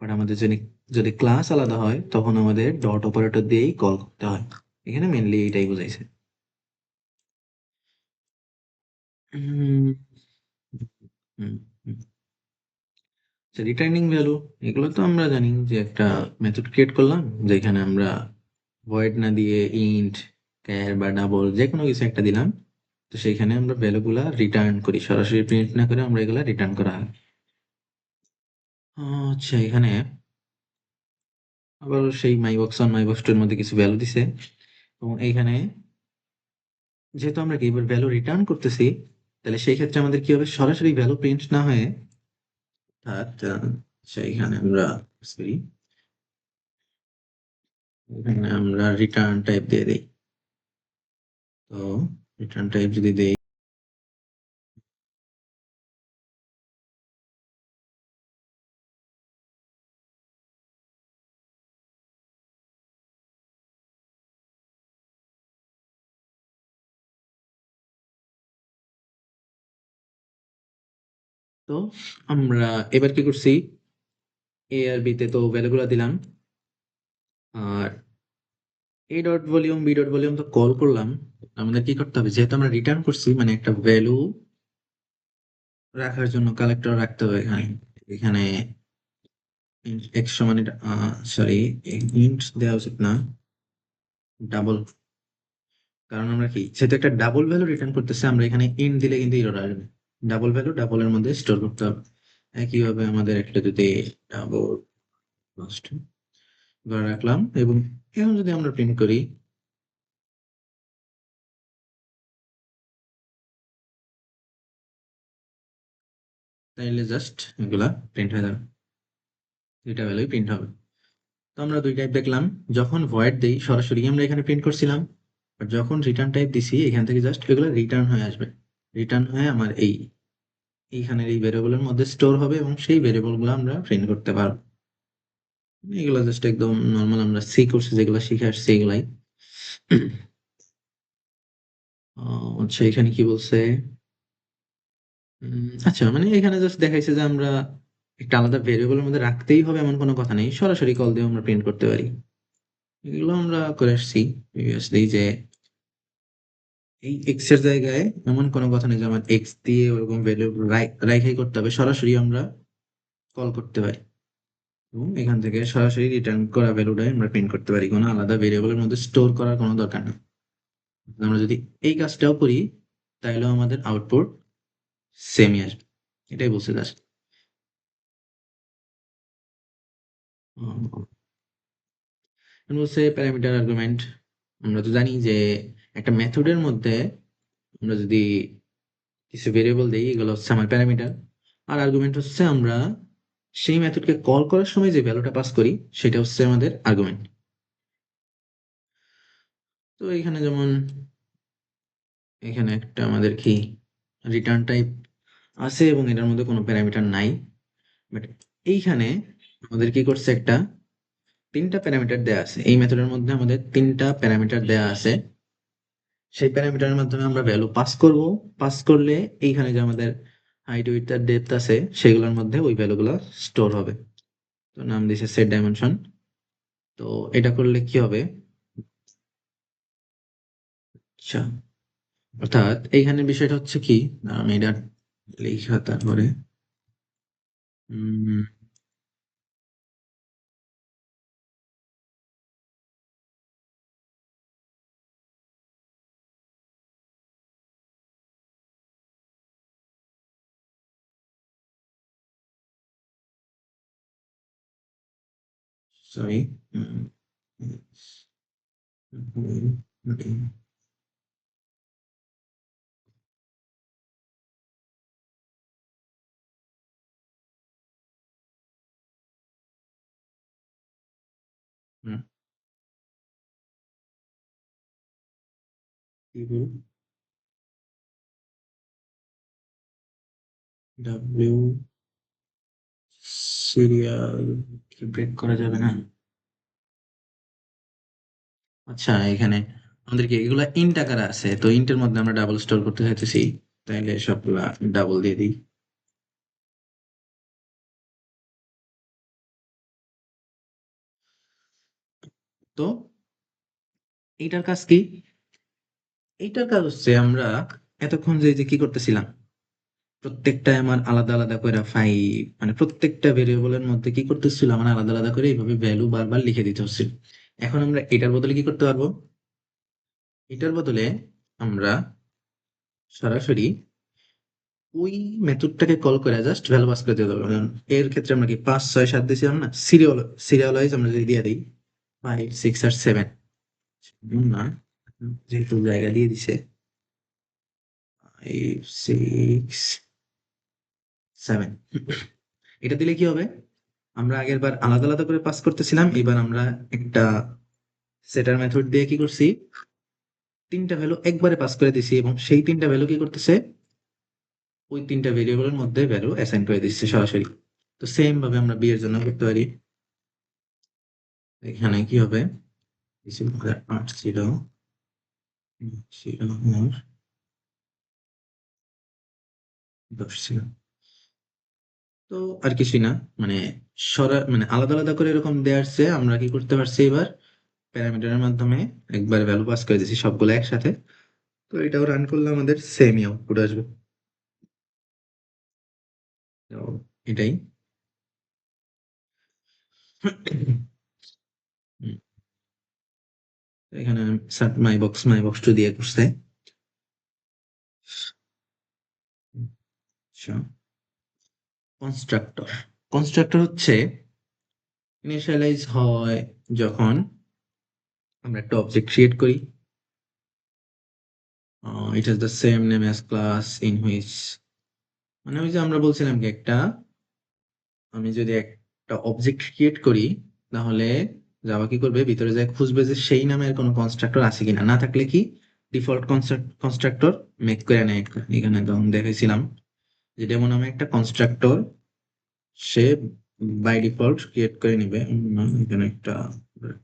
S1: বাট আমাদের যদি যদি ক্লাস আলাদা হয় তখন আমাদের ডট অপারেটর দিয়েই কল করতে হয়। এখানে মেনলি এটাই বুঝাইছে। হুম, হুম, হুম। রিটার্নিং ভ্যালু এগুলো তো আমরা জানি যে একটা মেথড ক্রিয়েট করলাম যেখানে আমরা ভয়েড না দিয়ে ইন্ট ক্যার বা ডাবল যে কোনো কিছু একটা দিলাম। তো সেইখানে আমরা ভ্যালুগুলা রিটার্ন করি, সরাসরি প্রিন্ট না করে আমরা এগুলা রিটার্ন করা হয়। আচ্ছা এখানে আবার সেই মাই বক্স অন মাই বক্সটার মধ্যে কিছু ভ্যালু দিছে এবং এইখানে যেহেতু আমরা কি এবার ভ্যালু রিটার্ন করতেছি, তাহলে সেই ক্ষেত্রে আমাদের কি হবে, সরাসরি ভ্যালু প্রিন্ট না হয়ে অর্থাৎ সেইখানে আমরা সরি এখানে আমরা রিটার্ন টাইপ দিয়ে দিই। তো রিটার্ন টাইপ যদি দেই, তো আমরা এবার কি করছি, এ আর বি তে তো ভ্যালুগুলা দিলাম। আর a dot volume b dot volume তো কল করলাম। আমাদের কি করতে হবে, যেহেতু আমরা রিটার্ন করছি মানে একটা ভ্যালু রাখার জন্য কালেক্টর রাখতে হবে এখানে। এখানে এক্স সমান সরি ইন্ট দেওয়া উচিত না, ডাবল। কারণ আমরা কি যেহেতু একটা ডাবল ভ্যালু রিটার্ন করতেছে, আমরা এখানে ইন্ট দিলে কিন্তু এরর আসবে। ডাবল ভ্যালু ডাবলের মধ্যে স্টোর করতে হবে। একইভাবে আমাদের একটা যদি ডাবল ধরে রাখলাম এবং এখন যদি আমরা প্রিন্ট করি, তাইলে জাস্ট এগুলা প্রিন্ট হয়ে যাবে, দুইটা ভ্যালুই প্রিন্ট হবে। তো আমরা দুই টাইপ দেখলাম। যখন ভয়েড দেই সরাসরি আমরা এখানে প্রিন্ট করছিলাম, আর যখন রিটার্ন টাইপ দিছি এখান থেকে জাস্ট এগুলো রিটার্ন হয়ে আসবে। রিটার্ন হয়ে আমার এইখানের এই ভেরিয়েবলের মধ্যে স্টোর হবে এবং সেই ভেরিয়েবল গুলো আমরা প্রিন্ট করতে পারবো। এগুলো জাস্ট একদম নর্মাল আমরা সি কোর্সে যেগুলো শিখে আসছি এগুলাই। আচ্ছা এখানে কি বলছে, আচ্ছা মানে এখানে জাস্ট দেখাইছে যে আমরা একটা আলাদা ভেরিয়েবলের মধ্যে রাখতেই হবে এমন কোনো কথা নেই, সরাসরি কল দিয়ে আমরা প্রিন্ট করতে পারি। এগুলো আমরা করে আসছি প্রিভিয়াসলি যে এই এক্স এর জায়গায় এমন কোনো কথা নেই যে আমার এক্স দিয়ে ওরকম ভ্যালু রাইখাই করতে হবে, সরাসরি আমরা কল করতে পারি এবং এখান থেকে সরাসরি রিটার্ন করা ভ্যালুটাই আমরা প্রিন্ট করতে পারি, কোনো আলাদা ভেরিয়েবলের মধ্যে স্টোর করার কোনো দরকার নেই। আমরা যদি এই কাজটাও করি তাহলেও আমাদের আউটপুট সেমই আসবে, এটাই বলছে জাস্ট। বলছে প্যারামিটার আর্গুমেন্ট। আমরা তো জানি যে একটা মেথডের মধ্যে আমরা যদি কিছু ভেরিয়েবল দেই এগুলো হচ্ছে আমার প্যারামিটার। আর আর্গুমেন্ট হচ্ছে আমরা সেই মেথডকে কল করার সময় যে ভ্যালুটা পাস করি সেটা হচ্ছে আমাদের আর্গুমেন্ট। তো এখানে যেমন এখানে একটা আমাদের কি রিটার্ন টাইপ আছে এবং এটার মধ্যে কোনো প্যারামিটার নাই। বাট এইখানে আমাদের কি করছে, একটা তিনটা প্যারামিটার দেয়া আছে এই মেথডের মধ্যে, আমাদের তিনটা প্যারামিটার দেয়া আছে। সেই প্যারামিটারের মাধ্যমে আমরা ভ্যালু পাস করব। পাস করলে এইখানে যে আমাদের হাইট উইডথ আর ডেপথ আছে সেগুলোর মধ্যে ওই ভ্যালুগুলো স্টোর হবে। তো নাম দিছে সেট ডাইমেনশন। তো এটা করলে কি হবে? আচ্ছা, অর্থাৎ এইখানে বিষয়টা হচ্ছে কি, আমি এটা লেখা তারপরে সরি, ডাব্লিউ সিরিয়াল কি ব্রেক করা যাবে না? আচ্ছা, এখানে আমাদের কি এগুলা ইন্ট আকারে আছে, তো ইন্টের মধ্যে আমরা ডাবল স্টোর করতে চাইতেছি, তাইলে সবগুলা ডাবল দিয়ে দিই। তো এইটার কাজ কি? এইটার কাজ হচ্ছে আমরা এতক্ষণ যে যে কি করতেছিলাম, প্রত্যেকটা আমার আলাদা আলাদা করে মানে প্রত্যেকটা ভেরিয়েবলের মধ্যে কি করতেছিলাম, মানে আলাদা আলাদা করে এইভাবে ভ্যালু বারবার লিখে দিতে হচ্ছে। এখন আমরা এটার বদলে কি করতে পারবো? এটার বদলে আমরা সরাসরি ওই মেথডটাকে কল করে জাস্ট ভ্যালু পাস করে দিতে পারবো। যেমন এর ক্ষেত্রে আমরা কি ৫ ৬ ৭ দিয়েছিলাম না, সিরিয়াল ওয়াইজ আমরা যদি দিয়ে দিই ৫ ৬ আর ৭, না যেহেতু জায়গা দিয়ে দিছে ৫ ৬ ৭, এটা দিলে কি হবে? আমরা আগের বার আলাদা আলাদা করে পাস করতেছিলাম, এবার আমরা একটা সেটার মেথড দিয়ে কি করছি, তিনটা ভ্যালু একবারে পাস করে দিছি এবং সেই তিনটা ভ্যালু কি করতেছে, ওই তিনটা ভেরিয়েবলের মধ্যে ভ্যালু অ্যাসাইন করে দিচ্ছে সরাসরি। তো সেম ভাবে আমরা বি এর জন্য করতে পারি। এখানে কি হবে? ৮ ছিল, ১০ ছিল। তো আর কিছুই না, মানে মানে আলাদা আলাদা করে এরকম দেওয়ার চেয়ে আমরা কি করতে পারছি, এবার প্যারামিটারের মাধ্যমে একবার ভ্যালু পাস করে দিছি সবগুলো একসাথে। তো এটাও রান করলে আমাদের সেমই আউটপুট আসবে। তো এটাই। হুম, এখানে মাই বক্স টু দিয়ে করছে। আচ্ছা, কনস্ট্রাক্টর। কনস্ট্রাক্টর হচ্ছে ইনিশিয়ালাইজ হয় যখন আমরা একটা অবজেক্ট ক্রিয়েট করি। It has the same name as class in which, মানে ওই যে আমরা বলছিলাম কি, আমি যদি একটা অবজেক্ট ক্রিয়েট করি, তাহলে জাভা কি করবে, ভিতরে যায় খুঁজবে যে সেই নামের কোনো কনস্ট্রাক্টর আছে কিনা, না থাকলে কি ডিফল্ট কনস্ট্রাক্টর মেক করে নেয় একটা। এখানে তখন দেখেছিলাম যে ডেমো নামে একটা কনস্ট্রাক্টর সে বাই ডিফল্ট ক্রিয়েট করে নিবে। এখানে একটা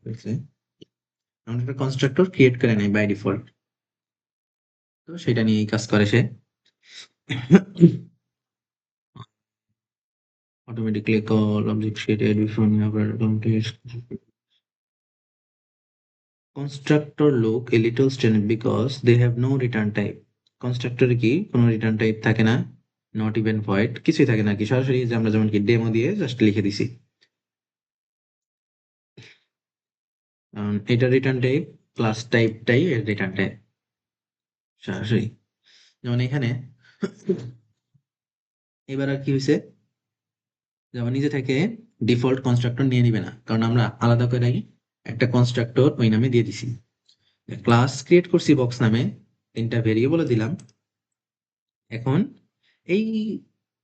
S1: হয়েছে, আমরা একটা কনস্ট্রাক্টর ক্রিয়েট করে নেই বাই ডিফল্ট। তো সেটা নিয়েই কাজ করে সে। automatically call object created before never context. Constructor look a little strange because they have no return type. Constructor কি কোনো রিটার্ন টাইপ থাকে না, নট ইভেন ভয়েড, কিছুই থাকে না, কি সরাসরি যে আমরা যেমন কি ডেমো দিয়ে জাস্ট লিখে দিছি। এটা রিটার্ন টাইপ, ক্লাস টাইপটাই এর রিটার্ন টাইপ সরাসরি। যেমন এখানে এবার আর কি হয়েছে, যেমন নিজে থেকে ডিফল্ট কনস্ট্রাক্টর নিয়ে নিবে না, কারণ আমরা আলাদা করে একটা কনস্ট্রাক্টর ওই নামে দিয়ে দিছি। ক্লাস ক্রিয়েট করছি বক্স নামে, তিনটা ভেরিয়েবল দিলাম। এখন এই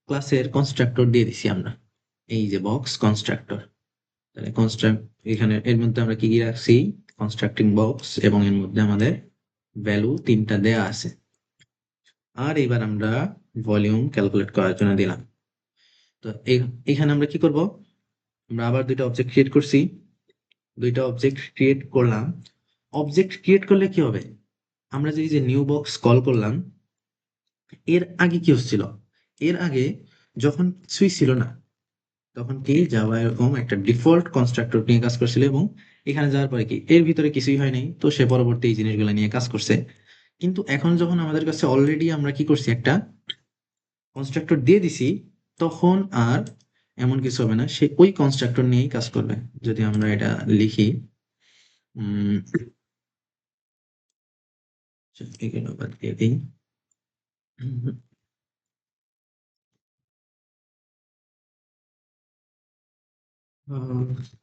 S1: ক্লাসের কনস্ট্রাক্টর দিয়ে দিছি আমরা, এই যে বক্স কনস্ট্রাক্টর। তাহলে কনস্ট্রাক্ট, এখানে এর মধ্যে আমরা কি কি রাখছি, কনস্ট্রাক্টিং বক্স, এবং এর মধ্যে আমাদের ভ্যালু তিনটা দেয়া আছে। আর এবার আমরা ভলিউম ক্যালকুলেট করার জন্য দিলাম। তো এখানে আমরা কি করব, আমরা আবার দুইটা অবজেক্ট ক্রিয়েট করছি, দুইটা অবজেক্ট ক্রিয়েট করলাম। অবজেক্ট ক্রিয়েট করলে কি হবে, আমরা যে নিউ বক্স কল করলাম, এর আগে কি হচ্ছিল, এর আগে যখন কিছুই ছিল না, তখন কি জাভা এরকম একটা ডিফল্ট কনস্ট্রাক্টর নিয়ে কাজ করছিল, এবং এখানে যাওয়ার পরে কি এর ভিতরে কিছুই হয় নাই, তো সে পরবর্তী এই জিনিসগুলো নিয়ে কাজ করছে। কিন্তু এখন যখন আমাদের কাছে অলরেডি আমরা কি করছি, একটা কনস্ট্রাক্টর দিয়ে দিছি, তখন আর এমন কিছু হবে না, সে ওই কনস্ট্রাক্টর নিয়েই কাজ করবে। যদি আমরা এটা লিখি, উম এগুলো বাদ দিয়ে দিই। উম, আহ,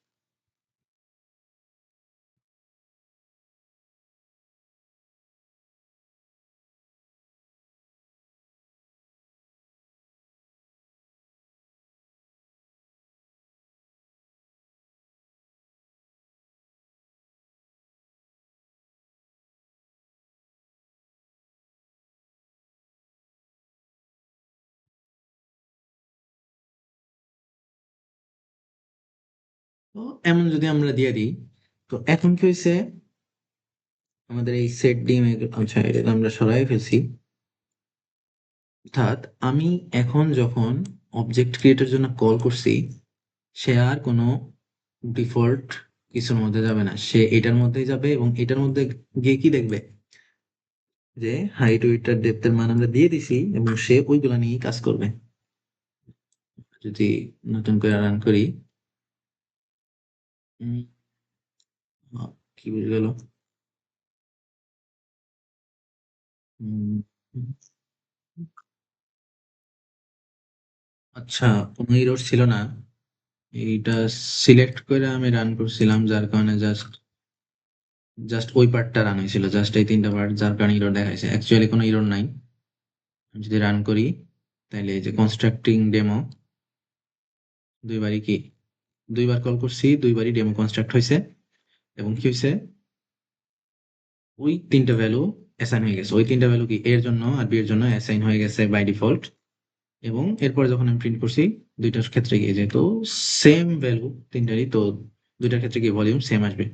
S1: তো এমন যদি আমরা দিয়ে দিই, তো এখন কি হয়েছে, আমাদের এই সেট ডিম, আচ্ছা এটা তো আমরা সরাই ফেলছি। অর্থাৎ আমি এখন যখন অবজেক্ট ক্রিয়েটের জন্য কল করছি, সে আর কোনো ডিফল্ট কিছুর মধ্যে যাবে না, সে এটার মধ্যেই যাবে, এবং এটার মধ্যে গিয়ে কি দেখবে, যে হাইট উইডথ ডেপথের মান আমরা দিয়ে দিছি, এবং সে ওইগুলা নিয়েই কাজ করবে। যদি নতুন করে রান করি, উম, কি বুঝে গেল, উম, আচ্ছা, কোনো এরর ছিল না। এইটা সিলেক্ট করে আমি রান করছিলাম, যার কারণে জাস্ট জাস্ট ওই পার্টটা রান হয়েছিল, জাস্ট এই তিনটা পার্ট, যার কারণে ইরর দেখাইছে, অ্যাকচুয়ালি কোনো ইরর নাই। আমি যদি রান করি, তাহলে এই যে কনস্ট্রাক্টিং ডেমো, দুইবারই কি, দুইবার কল করছি, দুইবারই ডেমো কনস্ট্রাক্ট হয়েছে, এবং কি হয়েছে, ওই তিনটা ভ্যালু অ্যাসাইন হয়ে গেছে, ওই তিনটা ভ্যালু কি এর জন্য আর বি এর জন্য অ্যাসাইন হয়ে গেছে বাই ডিফল্ট। এবং এরপরে যখন আমি প্রিন্ট করছি, দুইটার ক্ষেত্রে গিয়ে যেহেতু সেম ভ্যালু তিনটারই, তো দুইটার ক্ষেত্রে গিয়ে ভলিউম সেম আসবে।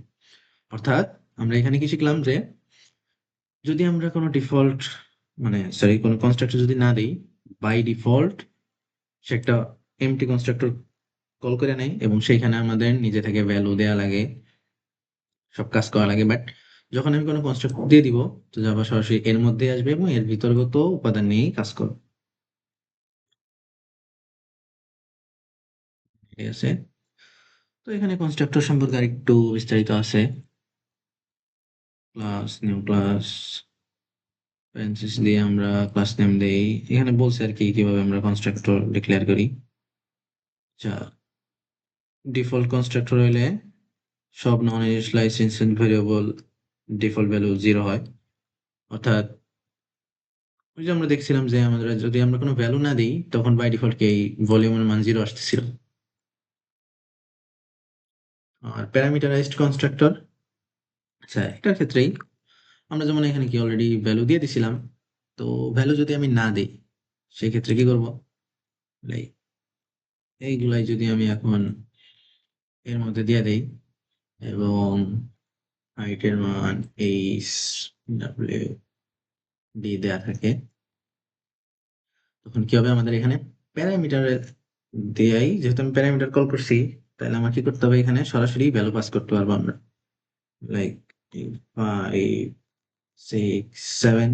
S1: অর্থাৎ আমরা এখানে কি শিখলাম, যে যদি আমরা কোনো ডিফল্ট, মানে সরি, কোনো কনস্ট্রাক্টর যদি না দিই, বাই ডিফল্ট সে একটা এমটি কনস্ট্রাক্টর কল করে নেয়, এবং সেইখানে আমাদের নিজে থেকে ভ্যালু দেয়া লাগে, সব কাজ করা লাগে। বাট যখন আমি কোনো কনস্ট্রাক্টর দিয়ে দিব, তো জাভা সরাসরি এর মধ্যে আসবে, এবং এর ভিতরগত উপাদান নিয়েই কাজ করবে। ঠিক আছে, তো এখানে কনস্ট্রাক্টর সম্পর্কে আরেকটু বিস্তারিত আছে। ক্লাস, নিউ ক্লাস, প্যারেনথেসিস দিয়ে আমরা ক্লাস নেম দেই। এখানে বলছে আর কি কিভাবে আমরা কনস্ট্রাক্টর ডিক্লেয়ার করি। আচ্ছা, ডিফল্ট কনস্ট্রাক্টর হইলে সব নন লাইসেন্সড ভেরিয়েবল ডিফল্ট ভ্যালু 0 হয়। অর্থাৎ ওই যে আমরা দেখছিলাম যে আমাদের যদি আমরা কোনো ভ্যালু না দিই, তখন বাই ডিফল্ট কি এই ভলিউমের মান 0 আসতেছিল। আর প্যারামিটারাইজড কনস্ট্রাক্টর, আচ্ছা এটার ক্ষেত্রেই আমরা যেমন এখানে কি অলরেডি ভ্যালু দিয়ে দিছিলাম, তো ভ্যালু যদি আমি না দিই, সেক্ষেত্রে কি করব, লাইক এইগুলাই যদি আমি এখন এর মধ্যে দিয়ে দেই, এবং হাইটের মান এইচ ডাব্লিউ ডি দেয়া থাকে, তখন কি হবে, আমাদের এখানে প্যারামিটারে দেয়াই, যেহেতু আমি প্যারামিটার কল করছি, তাহলে আমার কি করতে হবে, এখানে সরাসরি ভ্যালু পাস করতে পারবো আমরা, লাইক 5 6 7,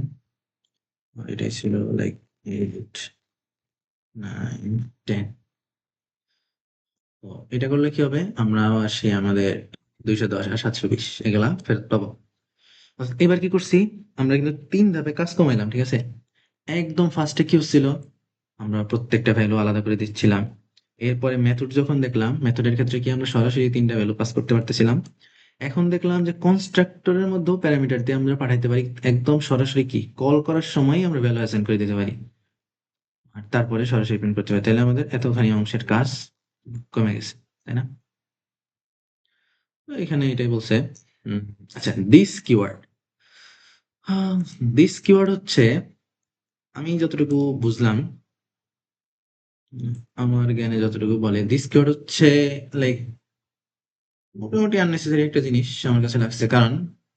S1: এটাই ছিল লাইক 8 9 10। তো এটা করলে কি হবে, আমরা আসি আমাদের 210 আর 720 এগুলা ফেরত পাবো। আচ্ছা, এবার কি করছি, আমরা কিন্তু 3 ধাপে কাজ কমাইলাম, ঠিক আছে। একদম ফার্স্টে কি হচ্ছিল, আমরা প্রত্যেকটা ভ্যালু আলাদা করে দিচ্ছিলাম। এরপরে মেথড যখন দেখলাম, মেথডের ক্ষেত্রে কি আমরা সরাসরি 3টা ভ্যালু পাস করতে পারতেছিলাম। এখন দেখলাম যে কনস্ট্রাক্টরের মধ্যেও প্যারামিটার দিয়ে আমরা পাঠাইতে পারি, একদম সরাসরি কি কল করার সময় আমরা ভ্যালু অ্যাসাইন করে দিতে পারি, আর তারপরে সরাসরি প্রিন্ট করতে পারি। তাহলে আমাদের এতখানি অংশের কাজ কমে গেছে, তাই না? তো এখানে এটাই বলছে। উম, আচ্ছা, দিস কিওয়ার্ড, দিস কিওয়ার্ড হচ্ছে, আমি যতটুকু বুঝলাম, উম, আমার জ্ঞানে যতটুকু বলে, দিস কিওয়ার্ড হচ্ছে লাইক মোটামুটি আননেসেসারি একটা জিনিস আমার কাছে লাগছে। কারণ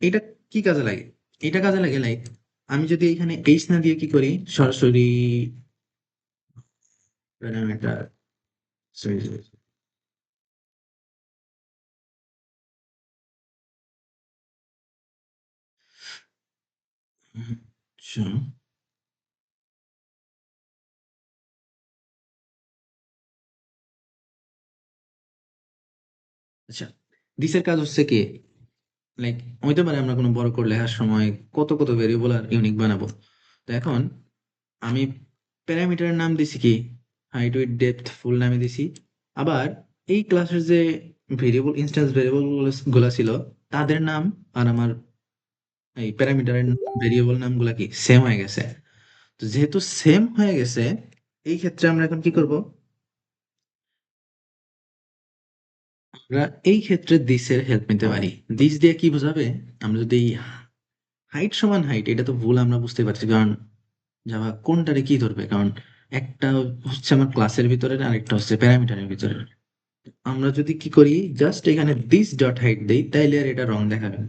S1: এটা কি কাজে লাগে, এটা কাজে লাগে লাইক, আমি যদি এখানে এইচ না দিয়ে কি করি, সরাসরি প্যারামিটার আচ্ছা আচ্ছা দিসের কাজ হচ্ছে কি, লাইক হইতে পারে আমরা কোনো বড় করে লেখার সময় কত কত ভেরিয়েবল আর ইউনিক বানাবো। তো এখন আমি প্যারামিটারের নাম দিছি কি হাইট উইথ ডেপথ ফুল নামে দিছি। আবার এই ক্লাসের যে ভেরিয়েবল ইনস্ট্যান্স ভেরিয়েবল গুলা ছিল তাদের নাম আর আমার এই প্যারামিটারের ভেরিয়েবল নামগুলা কি সেম হয়ে গেছে। তো যেহেতু সেম হয়ে গেছে, এই ক্ষেত্রে আমরা এখন কি করব, আমরা এই ক্ষেত্রে দিস এর হেল্প নিতে পারি। দিস দিয়ে কি বোঝাবে, আমরা যদি হাইট সমান হাইট এটা তো ভুল আমরা বুঝতে পারছি, কারণ জাভা কোনটারে কি ধরবে, কারণ একটা হচ্ছে আমার ক্লাসের ভিতরে আর একটা হচ্ছে প্যারামিটারের ভিতরে। আমরা যদি কি করি, জাস্ট এখানে দিস ডট হাইট দেই তাইলে আর এটা রং দেখাবে না।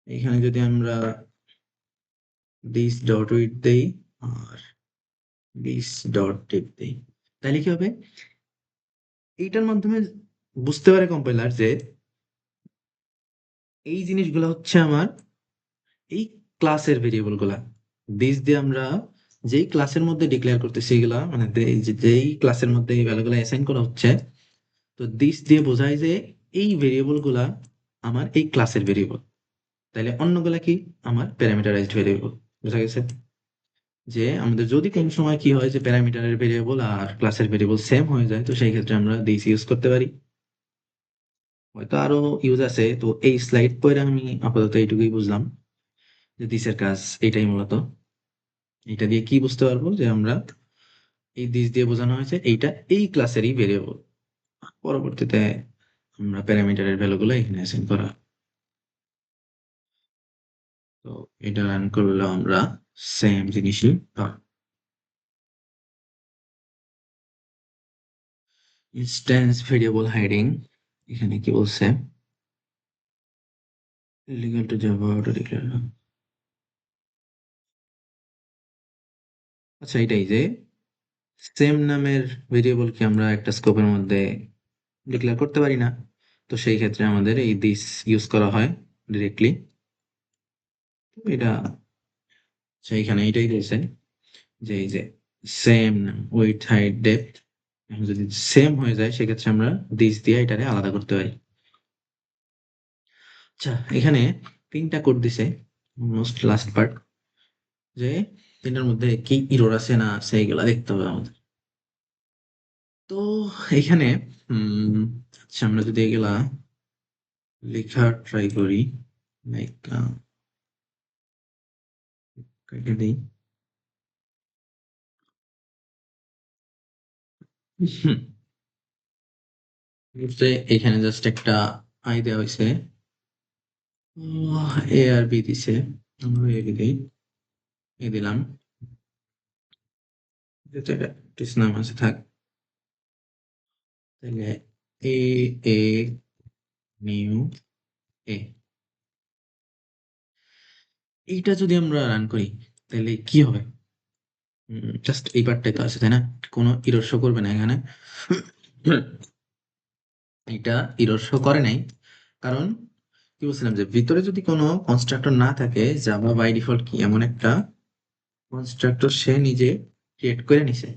S1: এখানে যদি আমরা দিস ডট উইথ দেই আর দিস ডট টেপ দেই, তাহলে কি হবে, এইটার মাধ্যমে বুঝতে পারে কম্পাইলার যে এই জিনিসগুলো হচ্ছে আমার এই ক্লাসের ভেরিয়েবল গুলা। দিস দিয়ে আমরা যেই ক্লাসের মধ্যে ডিক্লেয়ার করতেছি এগুলা, মানে যেই ক্লাসের মধ্যে এই ভ্যালুগুলো অ্যাসাইন করা হচ্ছে, তো দিস দিয়ে বোঝায় যে এই ভেরিয়েবল গুলা আমার এই ক্লাসের ভেরিয়েবল। তাইলে অন্যগুলা কি আমার প্যারামিটারাইজড ভেরিয়েবল। বুঝা গেছে যে আমাদের যদি কোন সময় কি হয় যে প্যারামিটারের ভেরিয়েবল আর ক্লাসের ভেরিয়েবল সেম হয়ে যায়, তো সেই ক্ষেত্রে আমরা দিস ইউজ করতে পারি। হয়তো আরো ইউজ আছে, তো এই স্লাইড পরে আমি আপাতত এইটুকুই বুঝলাম যে দিসের কাজ এটাই মূলত। এটা দিয়ে কি বুঝতে পারবো যে আমরা এই দিস দিয়ে বোঝানো হয়েছে এইটা এই ক্লাসেরই ভেরিয়েবল। পরবর্তীতে আমরা প্যারামিটারের ভ্যালুগুলো এখানে অ্যাসাইন করা। তো এটা রান করলে আমরা সেম জিনিসই পাবো। ইনস্ট্যান্স ভেরিয়েবল হাইডিং, এখানে কি বলছে, illegal to java auto declare। আচ্ছা এটাই যে সেম নামের ভেরিয়েবল কি আমরা একটা স্কোপের মধ্যে ডিক্লেয়ার করতে পারি না, তো সেই ক্ষেত্রে আমাদের এই দিস ইউজ করা হয় ডিরেক্টলি। এটা সেইখানে এটাই দিয়েছে যে এই যে সেম উইথ হাইট ডেপথ, যদি সেম হয়ে যায় সেক্ষেত্রে আমরা দিস দিয়ে এটারে আলাদা করতে পারি। আচ্ছা এখানে তিনটা কোড দিছে, মোস্ট লাস্ট পার্ট, যে তিনটার মধ্যে কি ইরর আছে না আছে এগুলা দেখতে হবে আমাদের। তো এখানে উম আচ্ছা আমরা যদি এগুলা লেখা ট্রাই করি, লাইক কেটে দিই। হুম, বলতে এখানে জাস্ট একটা আই দেওয়া হয়েছে, এ আর বি দিছে, আমরা এ বি দিই, এ দিলাম, যেটা টিস নাম আছে থাক, তাহলে এ এ নিউ এ, এইটা যদি আমরা রান করি তাহলে কি হবে, জাস্ট এই পার্টটাই তো আছে তাই না, কোনো ইরর শো করবে না এখানে। এটা ইরর শো করে নাই, কারণ কি বলছিলাম যে ভিতরে যদি কোনো কনস্ট্রাক্টর না থাকে, জাভা বাই ডিফল্ট কি এমন একটা কনস্ট্রাক্টর সে নিজে ক্রিয়েট করে নিছে।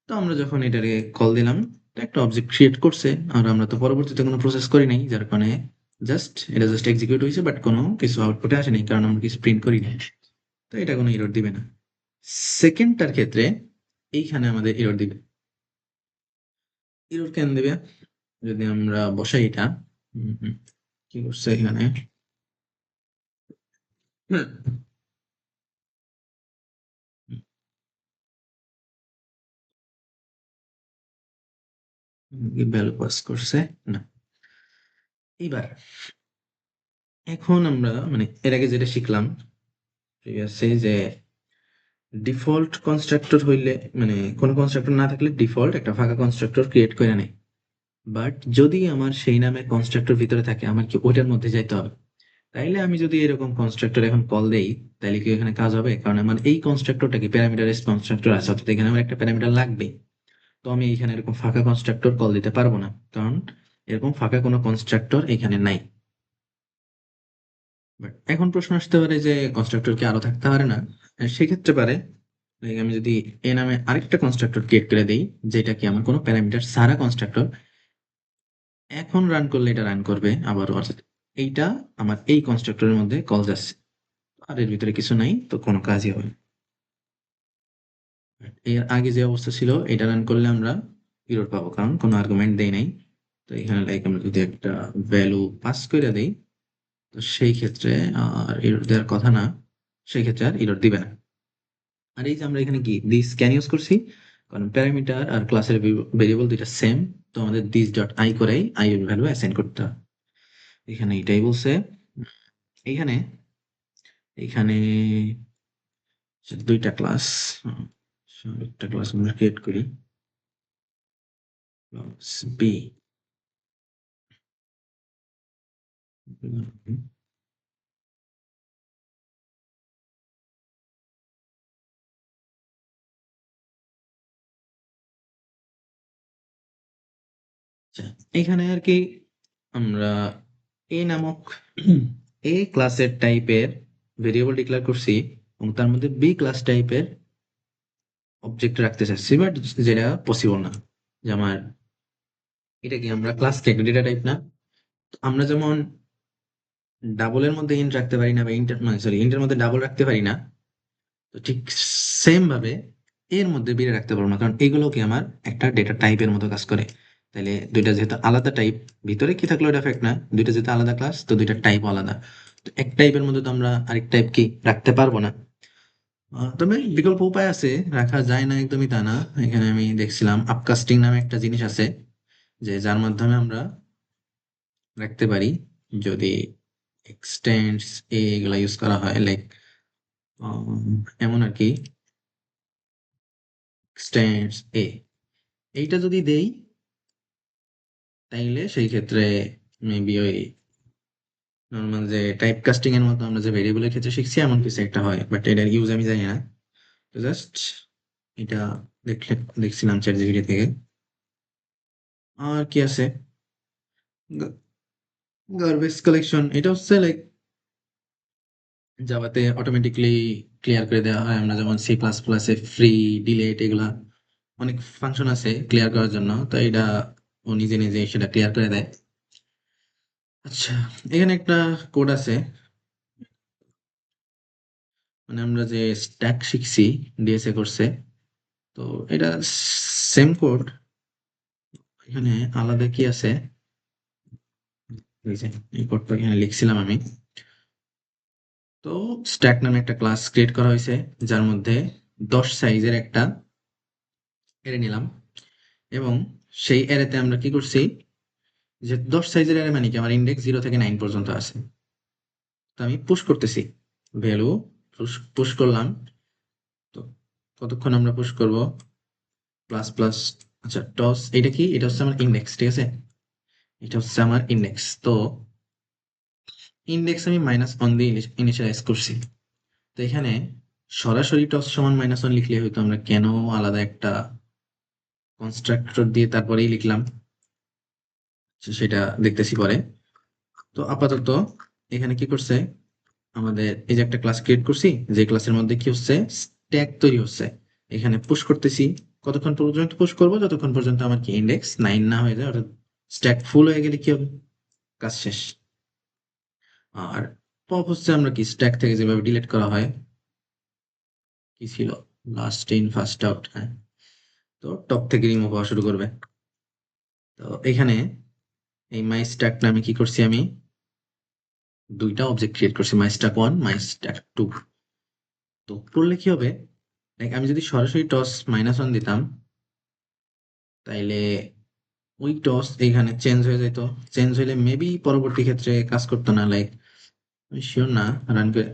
S1: তো আমরা যখন এটাকে কল দিলাম, তো একটা অবজেক্ট ক্রিয়েট করছে, আর আমরা তো পরবর্তীতে কোনো প্রসেস করি নাই, যার কারণে এটা জাস্ট এক্সিকিউট হয়েছে, বাট কোনো কিছু আউটপুটে আসেনি কারণ আমরা কিছু প্রিন্ট করি নাই। তো এটা কোনো এরর দিবে না। সেকেন্ডটার ক্ষেত্রে এইখানে আমাদের এরর দিবে। এরর কেন দিবে, যদি আমরা বসাই এটা, কি করছে এখানে, ভ্যালু পাস করছে না। এইবার এখন আমরা মানে এর আগে যেটা শিখলাম প্রিভিয়াসে, যে ডিফল্ট কনস্ট্রাক্টর হইলে মানে কোনো কনস্ট্রাক্টর না থাকলে ডিফল্ট একটা ফাঁকা কনস্ট্রাক্টর ক্রিয়েট করে নেয়। বাট যদি আমার সেই নামে কনস্ট্রাক্টর ভিতরে থাকে, আমার কি ওইটার মধ্যে যাইতে হবে? তাইলে আমি যদি এরকম কনস্ট্রাক্টর এখন কল দেই, তাইলে কি এখানে কাজ হবে? কারণ আমার এই কনস্ট্রাক্টরটা কি প্যারামিটার কনস্ট্রাক্টর আছে, অর্থাৎ এখানে আমার একটা প্যারামিটার লাগবে। তো আমি এখানে এরকম ফাঁকা কনস্ট্রাক্টর কল দিতে পারবো না, কারণ এরকম ফাঁকা কোনো কনস্ট্রাক্টর এখানে নাই। বাট এখন প্রশ্ন আসতে পারে যে কনস্ট্রাক্টর কি আরো থাকতে পারে না? সেক্ষেত্রে পারে। Like আমি যদি এ নামে আরেকটা কনস্ট্রাক্টর ক্রিয়েট করে দেই, যেটা কি আমার কোনো প্যারামিটার সারা কনস্ট্রাক্টর, এখন রান করলে এটা রান করবে আবার, অর্থাৎ এইটা আমার এই কনস্ট্রাক্টরের মধ্যে কল যাচ্ছে, আর এর ভিতরে কিছু নাই, তো কোনো কাজই হবে না। এর আগে যে অবস্থা ছিল এটা রান করলে আমরা এরর পাবো, কারণ কোনো আর্গুমেন্ট দেই নাই। তো এখানে লাইক আমরা যদি একটা ভ্যালু পাস করে দেই, তো সেই ক্ষেত্রে আর এরর দেওয়ার কথা না, সেই ক্ষেত্রে আর এরর দিবে না। আর এই যে আমরা এখানে কি দিস ক্যান ইউজ করছি, কারণ প্যারামিটার আর ক্লাসের ভেরিয়েবল দুইটা সেম। তো আমাদের দিস ডট আই করেই আই এর ভ্যালু অ্যাসাইন করতে হয়। এখানে এটাই বলছে। এইখানে এখানে দুইটা ক্লাস, একটা ক্লাস আমরা ক্রিয়েট করি, বি। আচ্ছা, এখানে আর কি আমরা এ নামক এ ক্লাসের টাইপের ভেরিয়েবল ডিক্লেয়ার করছি, এবং তার মধ্যে বি ক্লাস টাইপের অবজেক্ট রাখতে চাচ্ছি, বাট যেটা পসিবল না। যে আমার এটা কি আমরা ক্লাস কে ডেটা টাইপ না? তো আমরা যেমন ডাবলের মধ্যে ইন্ট রাখতে পারি না, বা ইন্টার মানে সরি ইন্টের মধ্যে ডাবল রাখতে পারি না, তো ঠিক সেম ভাবে এর মধ্যে বিরে রাখতে পারবো না, কারণ এগুলো কি আমার একটা ডেটা টাইপের মতো কাজ করে। তাইলে দুইটা যেহেতু আলাদা টাইপ, ভিতরে কি থাকলো এটা ফ্যাক্ট না, দুইটা যেহেতু আলাদা ক্লাস, তো দুইটা টাইপ আলাদা। তো এক টাইপের মধ্যে তো আমরা আরেক টাইপ কি রাখতে পারবো না। তবে বিকল্প উপায় আছে, রাখা যায় না একদমই তা না। এখানে আমি দেখছিলাম আপকাস্টিং নামে একটা জিনিস আছে, যে যার মাধ্যমে আমরা রাখতে পারি, যদি এক্সটেন্ডস এগুলা ইউজ করা হয়, লাইক এমন আর কি, এক্সটেন্ডস এইটা যদি দেই, তাইলে সেই ক্ষেত্রে মেবি ওই নর্মাল যে টাইপ কাস্টিং এর মতো আমরা যে ভেরিয়েবলের ক্ষেত্রে শিখছি এমন কিছু একটা হয়, বাট এটার ইউজ আমি জানি না। তো জাস্ট এটা দেখলে দেখছিলাম চ্যাট জিপিটি থেকে। আর কি আছে, গার্বেজ কালেকশন, এটা হচ্ছে লাইক জাভাতে অটোমেটিকলি ক্লিয়ার করে দেওয়া হয়। আমরা যেমন সি প্লাস প্লাসে ফ্রি, ডিলেট, এগুলা অনেক ফাংশন আছে ক্লিয়ার করার জন্য, তো এটা ও নিজে নিজে সেটা ক্লিয়ার করে দেয়। আচ্ছা, এখানে একটা কোড আছে, মানে আমরা যে স্ট্যাক শিখছি ডিএসএ কোর্সে, তো এটা সেম কোড। এখানে আলাদা কি আছে, এই যে এই কোডটা এখানে লিখছিলাম আমি। তো স্ট্যাক নামে একটা ক্লাস ক্রিয়েট করা হয়েছে, যার মধ্যে 10 সাইজের একটা অ্যারে নিলাম, এবং সেই অ্যারেতে আমরা কি করছি, যে 10 সাইজের অ্যারে মানে কি আমার ইন্ডেক্স 0 থেকে 9 পর্যন্ত আছে। তো আমি পুশ করতেছি ভ্যালু, পুশ পুশ করলাম। তো কতক্ষণ আমরা পুশ করব, প্লাস প্লাস। আচ্ছা, টস এটা কি, এটা হচ্ছে আমার ইন্ডেক্স, ঠিক আছে, এটা হচ্ছে আমার ইন্ডেক্স। তো ইন্ডেক্স আমি -1 দিয়ে ইনিশিয়ালাইজ করছি। তো এখানে সরাসরি টস সমান -1 লিখলে হয়তো, আমরা কেন আলাদা একটা কনস্ট্রাক্টর দিয়ে তারপরেই লিখলাম, সেটা দেখতেছি পরে। তো আপাতত এখানে কি করছে, আমাদের এই যে একটা ক্লাস ক্রিয়েট করছি, যে ক্লাসের মধ্যে কি হচ্ছে, স্ট্যাক তৈরি হচ্ছে। এখানে পুশ করতেছি, কতক্ষণ পর্যন্ত পুশ করব, যতক্ষণ পর্যন্ত আমার কি ইন্ডেক্স 9 না হয়ে যায়, অর্থাৎ স্ট্যাক ফুল হয়ে গেলে কি হবে, কাজ শেষ। আর পপ হচ্ছে আমরা কি স্ট্যাক থেকে যেভাবে ডিলিট করা হয়, কি ছিল, লাস্ট ইন ফার্স্ট আউট, হ্যাঁ, তো টপ থেকে রিমুভ হওয়া শুরু করবে। তো এখানে এই মাই স্ট্যাক নামে কি করছি, আমি দুইটা অবজেক্ট ক্রিয়েট করছি, মাই স্ট্যাক 1, মাই স্ট্যাক 2। তো করলে কি হবে, লাইক আমি যদি সরাসরি টস -1 দিতাম, তাইলে ওই টস এখানে চেঞ্জ হয়ে যেত। চেঞ্জ হইলে মেবি পরবর্তী ক্ষেত্রে কাজ করতো না, লাইক আমি শিওর না। রান করে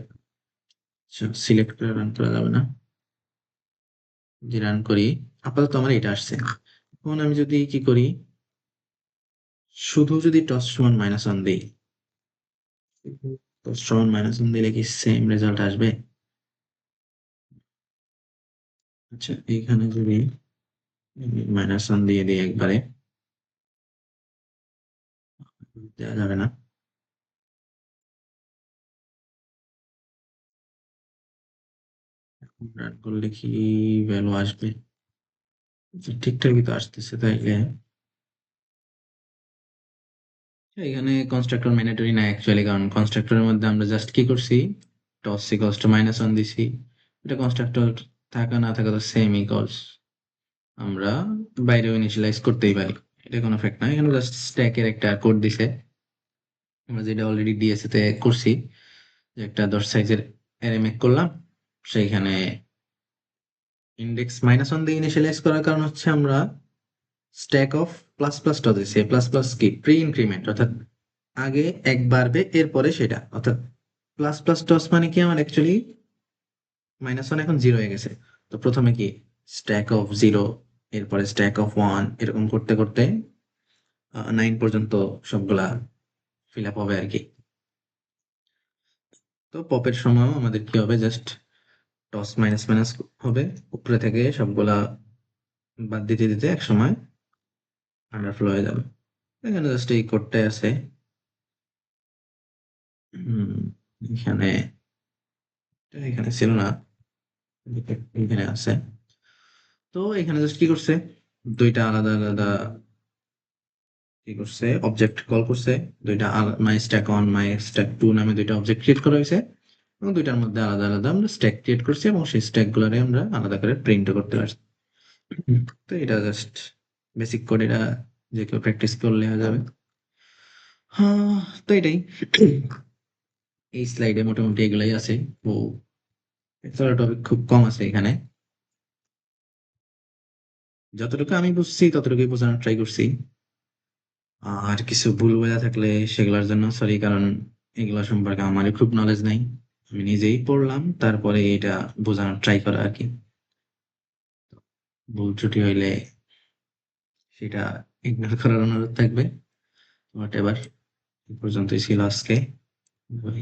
S1: সিলেক্ট করে রান করা যাবে না, যে রান করি, আপাতত আমার এটা আসছে। এখন আমি যদি কি করি, শুধু যদি টস সমান -1 দিই, কস্ট সমান -1 দিলে কি সেম রেজাল্ট আসবে? আচ্ছা, এইখানে যদি -1 দিয়ে দিই একবারে, দেওয়া যাবে না। রান করলে কি ভ্যালু আসবে? আচ্ছা, ঠিকঠাকই তো আসতেছে তাইলে। এখানে কনস্ট্রাক্টর ম্যান্ডেটরি না অ্যাকচুয়ালি, কারণ কনস্ট্রাক্টরের মধ্যে আমরা জাস্ট কি করছি, টস ইকুয়ালস টু -1 দিছি। এটা কনস্ট্রাক্টর থাকা না থাকা তো সেম ইকুয়ালস, আমরা বাইরেও ইনিশিয়ালাইজ করতেই পারি, এটা কোনো ফ্যাক্ট না। এখানে জাস্ট স্ট্যাকের একটা কোড দিছে, আমরা যেটা অলরেডি ডিএসএ তে করছি, যে একটা 10 সাইজের অ্যারে মেক করলাম, সেইখানে ইন্ডেক্স -1 দিয়ে ইনিশিয়ালাইজ করার কারণ হচ্ছে আমরা স্ট্যাক অফ প্লাস প্লাস টা দিছি। প্লাস প্লাস কি, প্রি ইনক্রিমেন্ট, অর্থাৎ আগে এক বাড়বে এরপরে সেটা, অর্থাৎ প্লাস প্লাস টস মানে কি, আমার অ্যাকচুয়ালি -1 এখন 0 হয়ে গেছে। তো প্রথমে কি স্ট্যাক অফ 0, এরপরে স্ট্যাক অফ 1, এরকম করতে করতে 9 পর্যন্ত সবগুলা ফিল আপ হবে আর কি। তো পপের সময়ও আমাদের কি হবে, জাস্ট টস মাইনাস মাইনাস হবে, উপরে থেকে সবগুলা বাদ দিতে দিতে এক সময় আন্ডারফ্লো হয়ে যাবে। এখানে জাস্ট এই কোডটাই আছে। হুম, এখানে এখানে ছিল না, এখানে আছে। তো এখানে জাস্ট কি করছে, দুইটা আলাদা আলাদা কি করছে, অবজেক্ট কল করছে। দুইটা my stack one, my stack two নামে দুইটা অবজেক্ট ক্রিয়েট করা হয়েছে, এবং দুইটার মধ্যে আলাদা আলাদা আমরা স্ট্যাক ক্রিয়েট করছি, এবং সেই স্ট্যাক গুলারে আমরা আলাদা করে প্রিন্ট করতে পারছি। তো এটা জাস্ট বেসিক কোড, এটা যে কেউ প্র্যাকটিস করলে হয়ে যাবে। হ্যাঁ, তো এটাই। এই স্লাইডে মোটামুটি এগুলাই আছে। তো এছাড়া টপিক খুব কম আছে এখানে, যতটুকু আমি বুঝছি ততটুকুই বোঝানোর ট্রাই করছি। আর কিছু ভুল বোঝা থাকলে সেগুলোর জন্য সরি, কারণ এগুলো সম্পর্কে আমারও খুব নলেজ নাই। আমি নিজেই পড়লাম, তারপরে এটা বোঝানোর ট্রাই করা আর কি। ভুল ত্রুটি হইলে সেটা ইগনোর করার অনুরোধ থাকবে। হোয়াট এভার, এই পর্যন্তই ছিল আজকে। বাই।